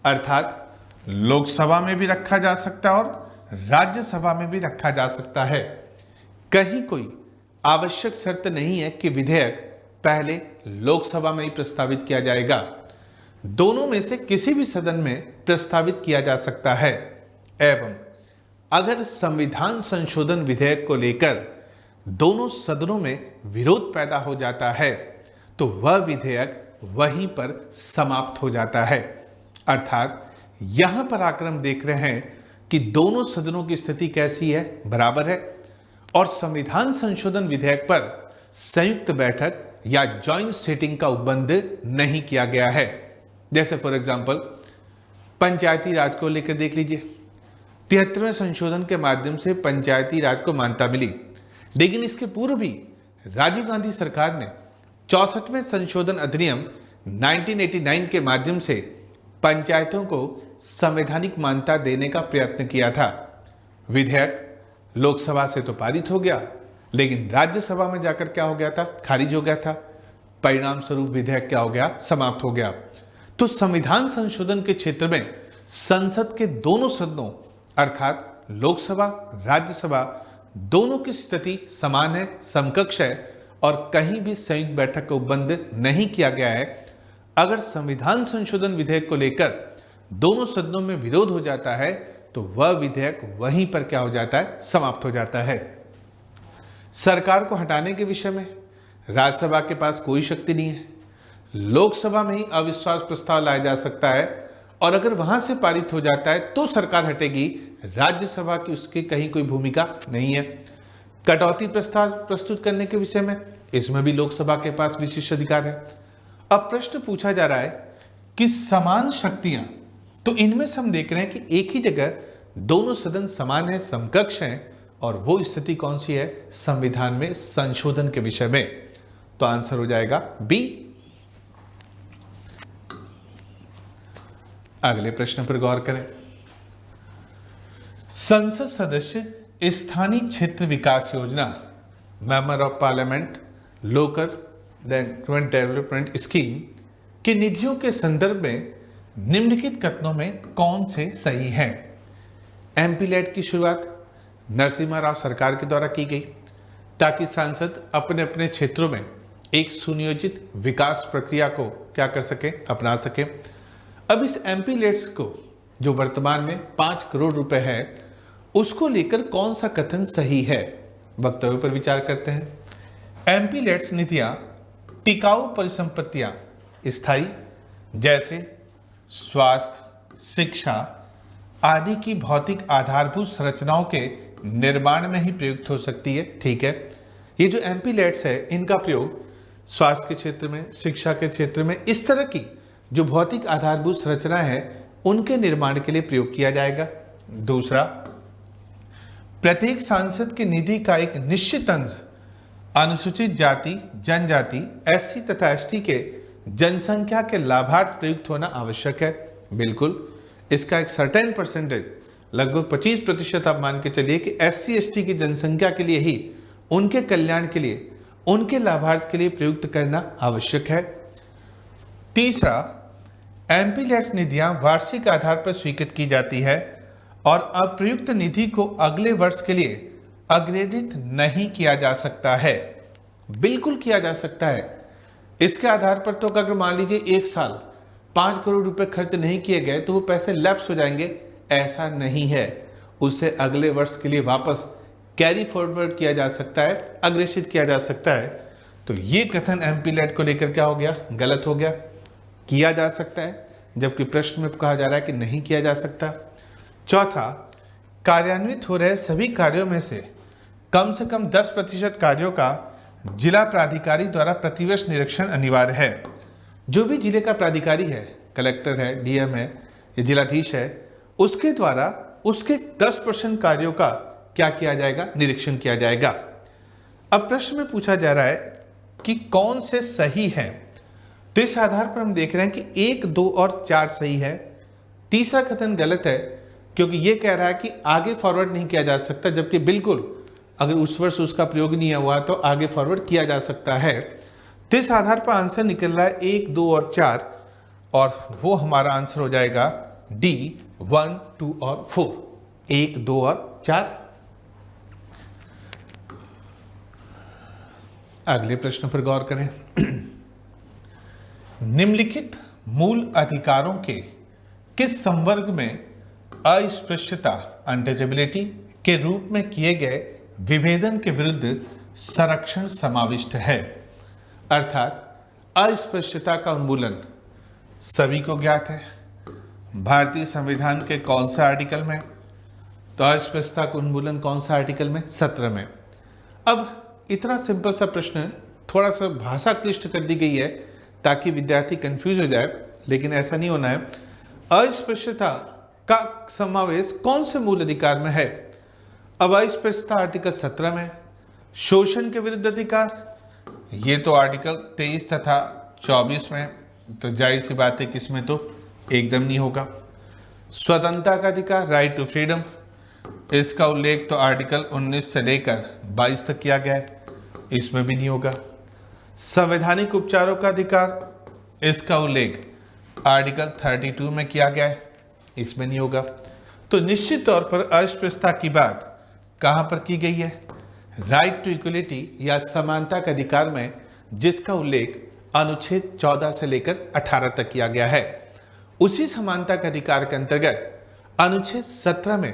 अर्थात लोकसभा में भी रखा जा सकता है और राज्यसभा में भी रखा जा सकता है। कहीं कोई आवश्यक शर्त नहीं है कि विधेयक पहले लोकसभा में ही प्रस्तावित किया जाएगा। दोनों में से किसी भी सदन में प्रस्तावित किया जा सकता है एवं अगर संविधान संशोधन विधेयक को लेकर दोनों सदनों में विरोध पैदा हो जाता है तो वह विधेयक वहीं पर समाप्त हो जाता है। अर्थात यहां पर आकर हम देख रहे हैं कि दोनों सदनों की स्थिति कैसी है? बराबर है और संविधान संशोधन विधेयक पर संयुक्त बैठक या जॉइंट सिटिंग का उपबंध नहीं किया गया है। जैसे फॉर एग्जांपल पंचायती राज को लेकर देख लीजिए, 73वें संशोधन के माध्यम से पंचायती राज को मान्यता मिली, लेकिन इसके पूर्व भी राजीव गांधी सरकार ने 64वें संशोधन अधिनियम 1989 के माध्यम से पंचायतों को संवैधानिक मान्यता देने का प्रयत्न किया था। विधेयक लोकसभा से तो पारित हो गया, लेकिन राज्यसभा में जाकर क्या हो गया था? खारिज हो गया था। परिणाम स्वरूप विधेयक क्या हो गया? समाप्त हो गया। तो संविधान संशोधन के क्षेत्र में संसद के दोनों सदनों अर्थात लोकसभा, राज्यसभा दोनों की स्थिति समान है, समकक्ष है और कहीं भी संयुक्त बैठक का उपबंध नहीं किया गया है। अगर संविधान संशोधन विधेयक को लेकर दोनों सदनों में विरोध हो जाता है तो वह विधेयक वहीं पर क्या हो जाता है? समाप्त हो जाता है। सरकार को हटाने के विषय में राज्यसभा के पास कोई शक्ति नहीं है। लोकसभा में ही अविश्वास प्रस्ताव लाया जा सकता है और अगर वहां से पारित हो जाता है तो सरकार हटेगी। राज्यसभा की उसकी कहीं कोई भूमिका नहीं है। कटौती प्रस्ताव प्रस्तुत करने के विषय में इसमें भी लोकसभा के पास विशेष अधिकार है। अब प्रश्न पूछा जा रहा है कि समान शक्तियां, तो इनमें से हम देख रहे हैं कि एक ही जगह दोनों सदन समान है, समकक्ष हैं और वो स्थिति कौन सी है? संविधान में संशोधन के विषय में। तो आंसर हो जाएगा बी। अगले प्रश्न पर गौर करें। संसद सदस्य स्थानीय क्षेत्र विकास योजना member of parliament local development scheme की निधियों के संदर्भ में निम्नलिखित कथनों में कौन से सही हैं? एमपी लैट की शुरुआत नरसिम्हा राव सरकार के द्वारा की गई, ताकि सांसद अपने अपने क्षेत्रों में एक सुनियोजित विकास प्रक्रिया को क्या कर सके, अपना सके। अब इस एमपी लेट्स को जो वर्तमान में 5 करोड़ रुपए है, उसको लेकर कौन सा कथन सही है, वक्तव्य पर विचार करते हैं। एमपी लेट्स निधियां टिकाऊ परिसंपत्तियां स्थायी जैसे स्वास्थ्य, शिक्षा आदि की भौतिक आधारभूत संरचनाओं के निर्माण में ही प्रयुक्त हो सकती है। ठीक है, ये जो एमपी लेट्स है, इनका प्रयोग स्वास्थ्य के क्षेत्र में, शिक्षा के क्षेत्र में, इस तरह की जो भौतिक आधारभूत संरचना है उनके निर्माण के लिए प्रयोग किया जाएगा। दूसरा, प्रत्येक सांसद की निधि का एक निश्चित अंश अनुसूचित जाति, जनजाति, एससी तथा एसटी के जनसंख्या के लाभार्थ प्रयुक्त होना आवश्यक है। बिल्कुल, इसका एक सर्टेन परसेंटेज, लगभग 25% आप मान के चलिए कि एससी एसटी की जनसंख्या के लिए ही, उनके कल्याण के लिए, उनके लाभार्थ के लिए प्रयुक्त करना आवश्यक है। तीसरा, एमपी लेट्स निधियां वार्षिक आधार पर स्वीकृत की जाती है और अप्रयुक्त निधि को अगले वर्ष के लिए अग्रेदित नहीं किया जा सकता है। बिल्कुल किया जा सकता है। इसके आधार पर तो अगर मान लीजिए 1 साल 5 करोड़ रुपए खर्च नहीं किए गए तो वो पैसे लैप्स हो जाएंगे, ऐसा नहीं है। उसे अगले वर्ष के लिए वापस कैरी फॉरवर्ड किया जा सकता है, अग्रेसित किया जा सकता है। तो ये कथन एमपी लेट को लेकर क्या हो गया, गलत हो गया। किया जा सकता है, जबकि प्रश्न में कहा जा रहा है कि नहीं किया जा सकता। चौथा, कार्यान्वित हो रहे सभी कार्यों में से कम 10% कार्यों का जिला प्राधिकारी द्वारा प्रतिवर्ष निरीक्षण अनिवार्य है। जो भी जिले का प्राधिकारी है, कलेक्टर है, डीएम है या जिलाधीश है, उसके द्वारा उसके 10% कार्यों का क्या किया जाएगा, निरीक्षण किया जाएगा। अब प्रश्न में पूछा जा रहा है कि कौन से सही है, तो इस आधार पर हम देख रहे हैं कि 1, 2 और 4 सही है। तीसरा कथन गलत है, क्योंकि यह कह रहा है कि आगे फॉरवर्ड नहीं किया जा सकता, जबकि बिल्कुल अगर उस वर्ष उसका प्रयोग नहीं हुआ तो आगे फॉरवर्ड किया जा सकता है। तो इस आधार पर आंसर निकल रहा है 1, 2 और 4, और वो हमारा आंसर हो जाएगा डी 1, 2 और 4। 1, 2 और 4। अगले प्रश्न पर गौर करें। निम्नलिखित मूल अधिकारों के किस संवर्ग में अस्पृश्यता, अनटचेबिलिटी के रूप में किए गए विभेदन के विरुद्ध संरक्षण समाविष्ट है? अर्थात अस्पृश्यता का उन्मूलन सभी को ज्ञात है। भारतीय संविधान के कौन सा आर्टिकल में? तो अस्पृश्यता का उन्मूलन कौन सा आर्टिकल में? 17 में। अब इतना सिंपल सा प्रश्न, थोड़ा सा भाषा क्लिष्ट कर दी गई है ताकि विद्यार्थी कंफ्यूज हो जाए, लेकिन ऐसा नहीं होना है। अस्पृश्यता का समावेश कौन से मूल अधिकार में है? अब अस्पृश्यता आर्टिकल 17 में। शोषण के विरुद्ध अधिकार, ये तो आर्टिकल 23 तथा 24 में, तो जाहिर सी बात है कि इसमें तो एकदम नहीं होगा। स्वतंत्रता का अधिकार, राइट टू फ्रीडम, इसका उल्लेख तो आर्टिकल 19 से लेकर 22 तक किया गया है, इसमें भी नहीं होगा। संवैधानिक उपचारों का अधिकार, इसका उल्लेख आर्टिकल 32 में किया गया है, इसमें नहीं होगा। तो निश्चित तौर पर अस्पृश्यता की बात कहां पर की गई है? राइट टू इक्वलिटी या समानता के अधिकार में, जिसका उल्लेख अनुच्छेद 14 से लेकर 18 तक किया गया है। उसी समानता के अधिकार के अंतर्गत अनुच्छेद 17 में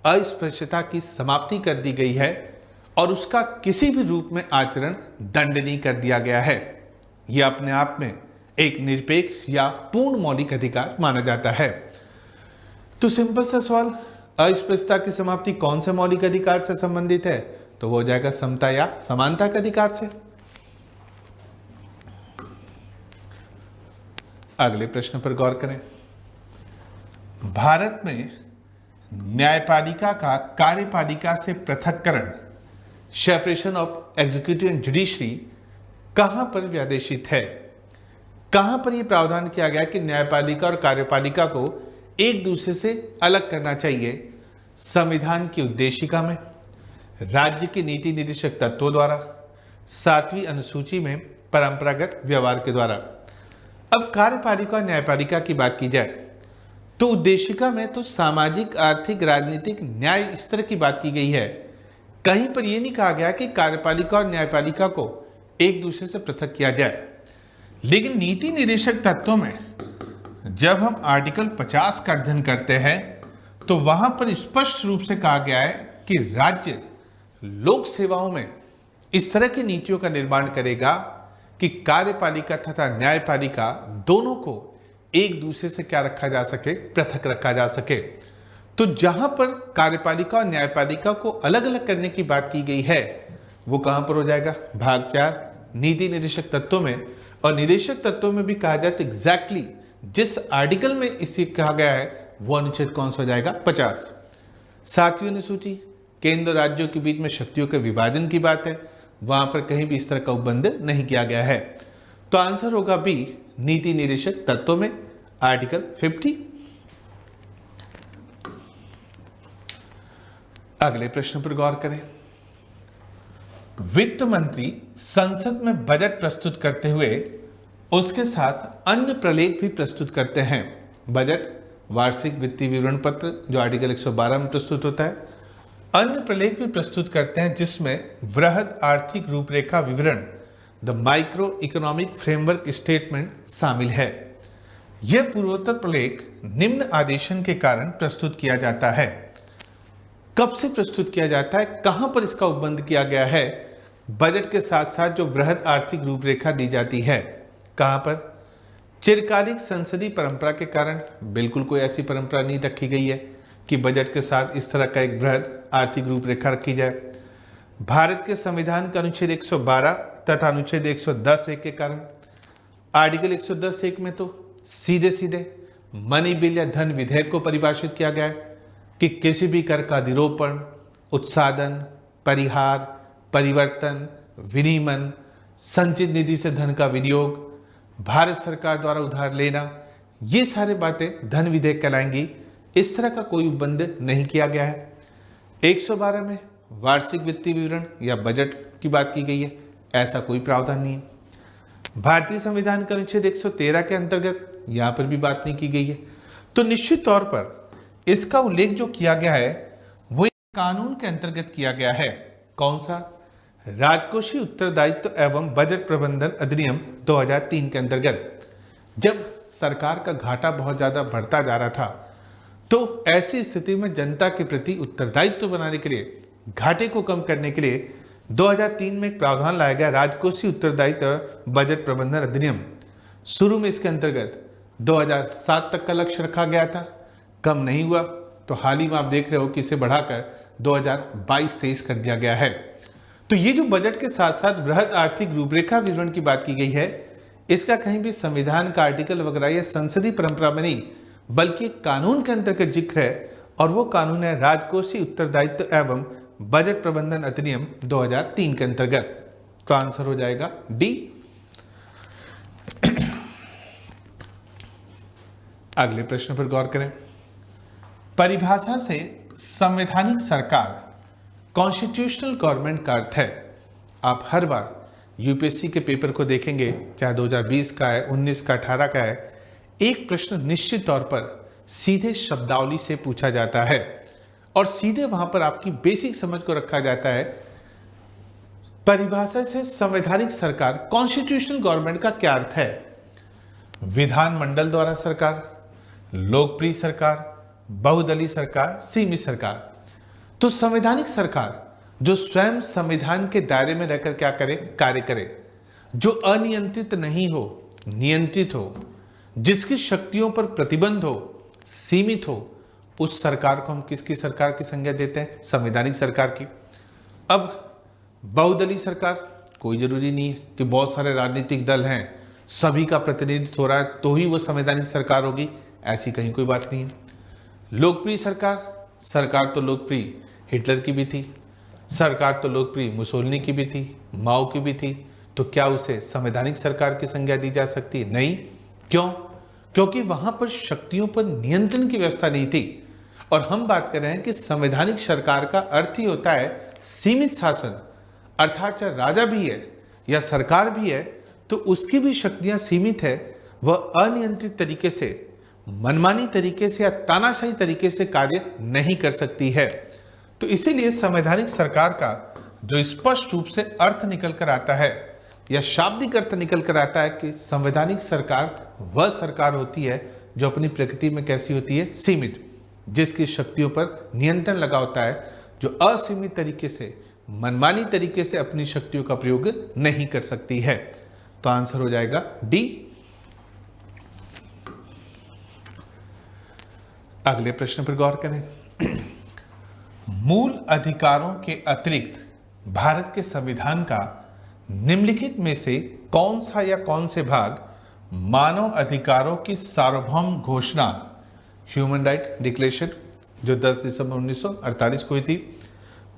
अस्पृश्यता की समाप्ति कर दी गई है और उसका किसी भी रूप में आचरण दंडनीय कर दिया गया है। यह अपने आप में एक निरपेक्ष या पूर्ण मौलिक अधिकार माना जाता है। तो सिंपल सा सवाल, अस्पृश्यता की समाप्ति कौन से मौलिक अधिकार से संबंधित है? तो वो हो जाएगा समता या समानता के अधिकार से। अगले प्रश्न पर गौर करें। भारत में न्यायपालिका का कार्यपालिका से पृथक्करण, separation of executive and judiciary, कहां पर व्यादेशित है? कहां पर यह प्रावधान किया गया कि न्यायपालिका और कार्यपालिका को एक दूसरे से अलग करना चाहिए? संविधान की उद्देशिका में, राज्य के नीति निर्देशक तत्वों द्वारा, 7वीं अनुसूची में परंपरागत व्यवहार के द्वारा। अब कार्यपालिका और न्यायपालिका की बात की जाए तो उद्देशिका में तो सामाजिक, आर्थिक, राजनीतिक, न्याय इस तरह की बात की गई है। कहीं पर यह नहीं कहा गया कि कार्यपालिका और न्यायपालिका को एक दूसरे से पृथक किया जाए। लेकिन नीति निर्देशक तत्वों में जब हम आर्टिकल 50 का अध्ययन करते हैं तो वहां पर स्पष्ट रूप से कहा गया है कि राज्य लोक सेवाओं में इस तरह की नीतियों का निर्माण करेगा कि कार्यपालिका तथा न्यायपालिका दोनों को एक दूसरे से क्या रखा जा सके, पृथक रखा जा सके। तो जहां पर कार्यपालिका और न्यायपालिका को अलग अलग करने की बात की गई है वो कहां पर हो जाएगा? भाग 4 नीति निर्देशक तत्वों में। और निदेशक तत्वों में भी कहा जाए तो एग्जैक्टली जिस आर्टिकल में इसे कहा गया है वो अनुच्छेद कौन सा हो जाएगा? 50। 7वीं अनुसूची केंद्र राज्यों के बीच में शक्तियों के विभाजन की बात है, वहां पर कहीं भी इस तरह का उपबंध नहीं किया गया है। तो आंसर होगा बी, नीति निर्देशक तत्वों में आर्टिकल 50। अगले प्रश्न पर गौर करें। वित्त मंत्री संसद में बजट प्रस्तुत करते हुए उसके साथ अन्य प्रलेख भी प्रस्तुत करते हैं। बजट वार्षिक वित्तीय विवरण पत्र जो आर्टिकल 112 में प्रस्तुत होता है, अन्य प्रलेख भी प्रस्तुत करते हैं जिसमें वृहद आर्थिक रूपरेखा विवरण the micro economic framework statement शामिल है। यह पूर्वोत्तर प्रलेख निम्न आदेशन के कारण प्रस्तुत किया जाता है। कब से प्रस्तुत किया जाता है, कहां पर इसका उपबंध किया गया है? बजट के साथ साथ जो वृहद आर्थिक रूपरेखा दी जाती है, कहां पर? चिरकालिक संसदीय परंपरा के कारण बिल्कुल कोई ऐसी परंपरा नहीं रखी गई है कि बजट के साथ इस तरह का एक वृहद आर्थिक रूपरेखा रखी जाए। भारत के संविधान का अनुच्छेद 112 तथा अनुच्छेद 110(1) के कारण आर्टिकल 110(1) में तो सीधे सीधे मनी बिल या धन विधेयक को परिभाषित किया गया है कि किसी भी कर का अधिरोपण, उत्सादन, परिहार, परिवर्तन, विनियमन, संचित निधि से धन का विनियोग, भारत सरकार द्वारा उधार लेना, ये सारे बातें धन विधेयक कहलाएंगी। इस तरह का कोई उपबंध नहीं किया गया है। 112 में वार्षिक वित्तीय विवरण या बजट की बात की गई है, ऐसा कोई प्रावधान नहीं है। भारतीय संविधान का अनुच्छेद 113 के अंतर्गत यहां पर भी बात नहीं की गई है। तो निश्चित तौर पर इसका उल्लेख जो किया गया है वो कानून के अंतर्गत किया गया है। कौन सा? राजकोषीय उत्तरदायित्व एवं बजट प्रबंधन अधिनियम 2003 के अंतर्गत। जब सरकार का घाटा बहुत ज्यादा बढ़ता जा रहा था तो ऐसी स्थिति में जनता के प्रति उत्तरदायित्व बनाने के लिए, घाटे को कम करने के लिए 2003 में एक प्रावधान लाया गया, राजकोषीय उत्तरदायित्व बजट प्रबंधन अधिनियम। शुरू में इसके अंतर्गत 2007 तक का लक्ष्य रखा गया था, कम नहीं हुआ, तो हाल ही में आप देख रहे हो कि इसे बढ़ाकर 2022-23 कर दिया गया है। तो ये जो बजट के साथ साथ वृहद आर्थिक रूपरेखा विवरण की बात की गई है, इसका कहीं भी संविधान का आर्टिकल वगैरह या संसदीय परंपरा में नहीं बल्कि कानून के अंतर्गत जिक्र है, और वो कानून है राजकोषीय उत्तरदायित्व एवं बजट प्रबंधन अधिनियम 2003 के अंतर्गत। तो आंसर हो जाएगा डी। अगले प्रश्न पर गौर करें। परिभाषा से संवैधानिक सरकार कॉन्स्टिट्यूशनल गवर्नमेंट का अर्थ है। आप हर बार यूपीएससी के पेपर को देखेंगे, चाहे 2020 का है, 19 का, 18 का है, एक प्रश्न निश्चित तौर पर सीधे शब्दावली से पूछा जाता है और सीधे वहां पर आपकी बेसिक समझ को रखा जाता है। परिभाषा से संवैधानिक सरकार कॉन्स्टिट्यूशनल गवर्नमेंट का क्या अर्थ है? विधानमंडल द्वारा सरकार, लोकप्रिय सरकार, बहुदलीय सरकार, सीमित सरकार। तो संवैधानिक सरकार जो स्वयं संविधान के दायरे में रहकर क्या करे, कार्य करे, जो अनियंत्रित नहीं हो, नियंत्रित हो, जिसकी शक्तियों पर प्रतिबंध हो, सीमित हो, उस सरकार को हम किसकी सरकार की संज्ञा देते हैं? संवैधानिक सरकार की। अब बहुदलीय सरकार, कोई जरूरी नहीं है कि बहुत सारे राजनीतिक दल हैं, सभी का प्रतिनिधित्व हो रहा है तो ही वो संवैधानिक सरकार होगी, ऐसी कहीं कोई बात नहीं है। लोकप्रिय सरकार, सरकार तो लोकप्रिय हिटलर की भी थी, सरकार तो लोकप्रिय मुसोलिनी की भी थी, माओ की भी थी, तो क्या उसे संवैधानिक सरकार की संज्ञा दी जा सकती है? नहीं। क्यों? क्योंकि वहां पर शक्तियों पर नियंत्रण की व्यवस्था नहीं थी। और हम बात कर रहे हैं कि संवैधानिक सरकार का अर्थ ही होता है सीमित शासन, अर्थात चाहे राजा भी है या सरकार भी है तो उसकी भी शक्तियां सीमित है, वह अनियंत्रित तरीके से मनमानी तरीके से या तानाशाही तरीके से कार्य नहीं कर सकती है। तो इसीलिए संवैधानिक सरकार का जो स्पष्ट रूप से अर्थ निकल कर आता है या शाब्दिक अर्थ निकल कर आता है कि संवैधानिक सरकार वह सरकार होती है जो अपनी प्रकृति में कैसी होती है, सीमित, जिसकी शक्तियों पर नियंत्रण लगा होता है, जो असीमित तरीके से, मनमानी तरीके से अपनी शक्तियों का प्रयोग नहीं कर सकती है। तो आंसर हो जाएगा डी। अगले प्रश्न पर गौर करें। मूल अधिकारों के अतिरिक्त भारत के संविधान का निम्नलिखित में से कौन सा या कौन से भाग मानव अधिकारों की सार्वभौम घोषणा, ह्यूमन राइट डिक्लेरेशन जो 10 दिसंबर 1948 को हुई थी,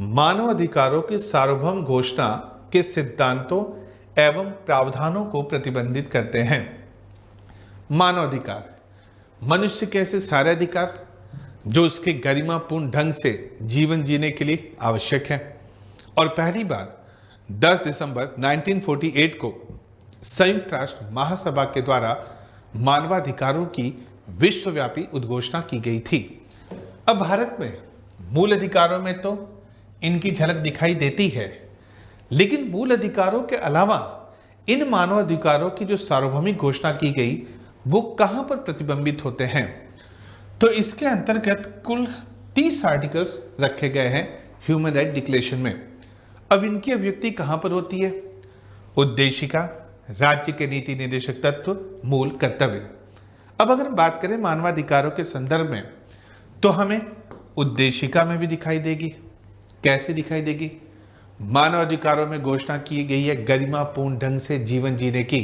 मानव अधिकारों की सार्वभौम घोषणा के सिद्धांतों एवं प्रावधानों को प्रतिबंधित करते हैं। मानव अधिकार, मनुष्य के ऐसे सारे अधिकार जो उसके गरिमापूर्ण ढंग से जीवन जीने के लिए आवश्यक है, और पहली बार 10 दिसंबर 1948 को संयुक्त राष्ट्र महासभा के द्वारा मानवाधिकारों की विश्वव्यापी उद्घोषणा की गई थी। अब भारत में मूल अधिकारों में तो इनकी झलक दिखाई देती है, लेकिन मूल अधिकारों के अलावा इन मानव अधिकारों की जो सार्वभौमिक घोषणा की गई वो कहां पर प्रतिबिंबित होते हैं? तो इसके अंतर्गत कुल 30 आर्टिकल्स रखे गए हैं ह्यूमन राइट डिक्लेरेशन में। अब इनकी अभिव्यक्ति कहां पर होती है? उद्देशिका, राज्य के नीति निर्देशक तत्व, मूल कर्तव्य। अब अगर बात करें मानवाधिकारों के संदर्भ में तो हमें उद्देशिका में भी दिखाई देगी। कैसे दिखाई देगी? मानव अधिकारों में घोषणा की गई है गरिमापूर्ण ढंग से जीवन जीने की,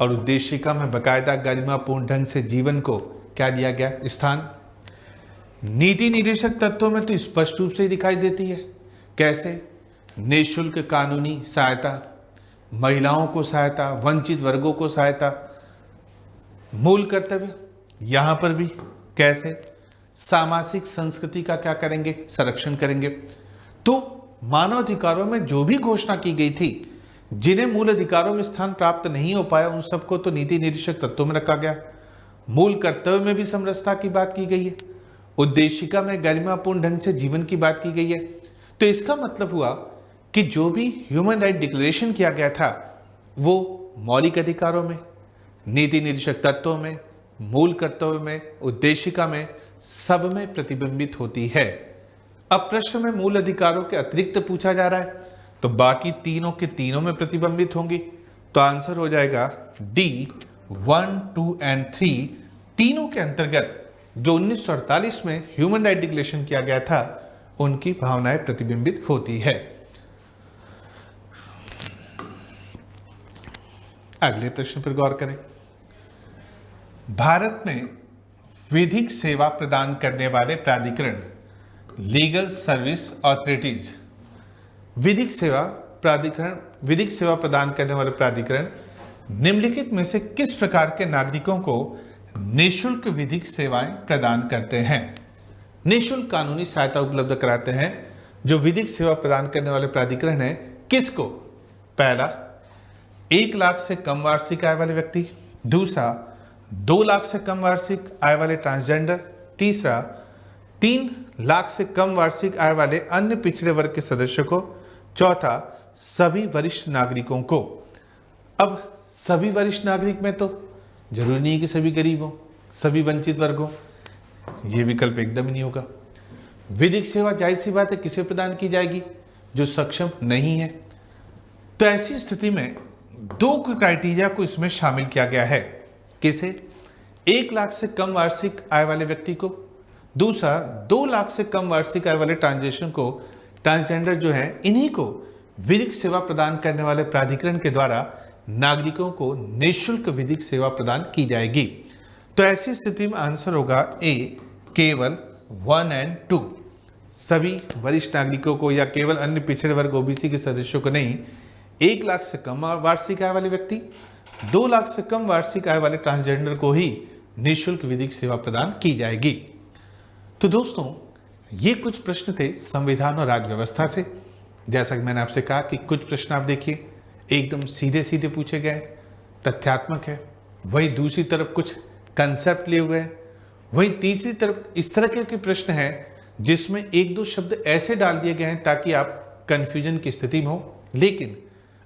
और उद्देशिका में बकायदा गरिमापूर्ण ढंग से जीवन को क्या दिया गया? स्थान। नीति निर्देशक तत्वों में तो स्पष्ट रूप से दिखाई देती है। कैसे? निःशुल्क कानूनी सहायता, महिलाओं को सहायता, वंचित वर्गों को सहायता। मूल कर्तव्य यहां पर भी कैसे? सामाजिक संस्कृति का क्या करेंगे? संरक्षण करेंगे। तो मानव अधिकारों में जो भी घोषणा की गई थी, जिन्हें मूल अधिकारों में स्थान प्राप्त नहीं हो पाया, उन सबको तो नीति निर्देशक तत्वों में रखा गया। मूल कर्तव्य में भी समरसता की बात की गई है, उद्देशिका में गरिमापूर्ण ढंग से जीवन की बात की गई है। तो इसका मतलब हुआ कि जो भी ह्यूमन राइट डिक्लेरेशन किया गया था वो मौलिक अधिकारों में, नीति निर्देशक तत्वों में, मूल कर्तव्य में, उद्देशिका में, सब में प्रतिबिंबित होती है। अब प्रश्न में मूल अधिकारों के अतिरिक्त पूछा जा रहा है, तो बाकी तीनों के तीनों में प्रतिबिंबित होंगी। तो आंसर हो जाएगा डी 1, 2 एंड 3। तीनों के अंतर्गत जो 1948 में ह्यूमन राइट डिक्लेरेशन किया गया था उनकी भावनाएं प्रतिबिंबित होती है। अगले प्रश्न पर गौर करें। भारत में विधिक सेवा प्रदान करने वाले प्राधिकरण, लीगल सर्विस ऑथोरिटीज, विधिक सेवा प्रदान करने वाले प्राधिकरण निम्नलिखित में से किस प्रकार के नागरिकों को निःशुल्क विधिक सेवाएं प्रदान करते हैं? निःशुल्क कानूनी सहायता उपलब्ध कराते हैं जो विधिक सेवा प्रदान करने वाले प्राधिकरण है। किसको? पहला, 1 लाख से कम वार्षिक आय वाले व्यक्ति। दूसरा, 2 लाख से कम वार्षिक आय वाले ट्रांसजेंडर। तीसरा, 3 लाख से कम वार्षिक आय वाले अन्य पिछड़े वर्ग के सदस्यों को। चौथा, सभी वरिष्ठ नागरिकों को। अब सभी वरिष्ठ नागरिक में तो जरूरी नहीं कि सभी गरीब हो, सभी वंचित वर्ग हो, ये विकल्प एकदम ही नहीं होगा। विधिक सेवा जाहिर सी बात है किसे प्रदान की जाएगी? जो सक्षम नहीं है। तो ऐसी स्थिति में 2 क्राइटेरिया को इसमें शामिल किया गया है। किसे? 1 लाख से कम वार्षिक आय वाले व्यक्ति को। दूसरा, 2 लाख से कम वार्षिक आय वाले ट्रांसजेंडर जो है, इन्हीं को विधिक सेवा प्रदान करने वाले प्राधिकरण के द्वारा नागरिकों को निःशुल्क विधिक सेवा प्रदान की जाएगी। तो ऐसी स्थिति में आंसर होगा ए, केवल 1 एंड 2। सभी वरिष्ठ नागरिकों को या केवल अन्य पिछड़े वर्ग ओबीसी के सदस्यों को नहीं, 1 लाख से कम वार्षिक आय वाले व्यक्ति, 2 लाख से कम वार्षिक आय वाले ट्रांसजेंडर को ही निःशुल्क विधिक सेवा प्रदान की जाएगी। तो दोस्तों, ये कुछ प्रश्न थे संविधान और राज्य व्यवस्था से। जैसा कि मैंने आपसे कहा कि कुछ प्रश्न आप देखिए एकदम सीधे सीधे पूछे गए, तथ्यात्मक है, वही दूसरी तरफ कुछ कंसेप्ट लिए हुए हैं वहीं तीसरी तरफ इस तरह के प्रश्न हैं जिसमें एक दो शब्द ऐसे डाल दिए गए हैं ताकि आप कंफ्यूजन की स्थिति में हो। लेकिन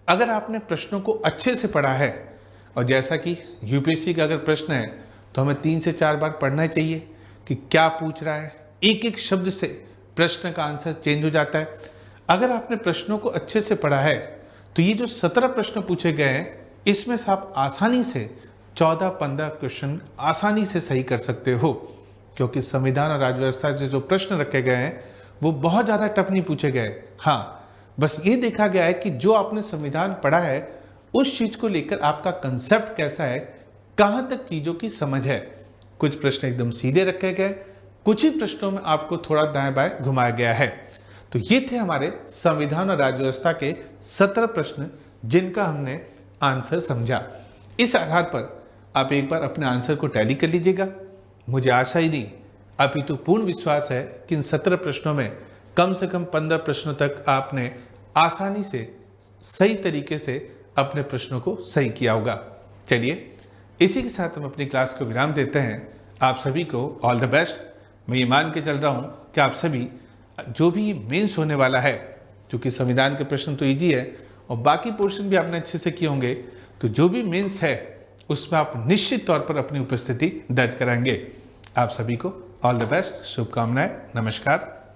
अगर आपने प्रश्नों को अच्छे से पढ़ा है, और जैसा कि यूपीएससी का अगर प्रश्न है तो हमें 3 से 4 बार पढ़ना चाहिए कि क्या पूछ रहा है, एक एक शब्द से प्रश्न का आंसर चेंज हो जाता है। अगर आपने प्रश्नों को अच्छे से पढ़ा है तो ये जो 17 प्रश्न पूछे गए हैं इसमें से आप आसानी से 14-15 क्वेश्चन आसानी से सही कर सकते हो, क्योंकि संविधान और राज्य व्यवस्था से जो प्रश्न रखे गए हैं वो बहुत ज़्यादा टफ नहीं पूछे गए। हाँ, बस ये देखा गया है कि जो आपने संविधान पढ़ा है उस चीज़ को लेकर आपका कंसेप्ट कैसा है, कहाँ तक चीज़ों की समझ है। कुछ प्रश्न एकदम सीधे रखे गए, कुछ ही प्रश्नों में आपको थोड़ा दाएं बाएं घुमाया गया है। तो ये थे हमारे संविधान और राज्य व्यवस्था के 17 प्रश्न जिनका हमने आंसर समझा। इस आधार पर आप एक बार अपने आंसर को टैली कर लीजिएगा। मुझे आशा ही नहीं अपितु पूर्ण विश्वास है कि इन 17 प्रश्नों में कम से कम 15 प्रश्नों तक आपने आसानी से सही तरीके से अपने प्रश्नों को सही किया होगा। चलिए, इसी के साथ हम अपनी क्लास को विराम देते हैं। आप सभी को ऑल द बेस्ट। मैं ये मान के चल रहा हूँ कि आप सभी जो भी मेंस होने वाला है, क्योंकि संविधान के प्रश्न तो ईजी है और बाकी पोर्शन भी आपने अच्छे से किए होंगे, तो जो भी मेंस है उसमें आप निश्चित तौर पर अपनी उपस्थिति दर्ज कराएंगे। आप सभी को ऑल द बेस्ट, शुभकामनाएं, नमस्कार।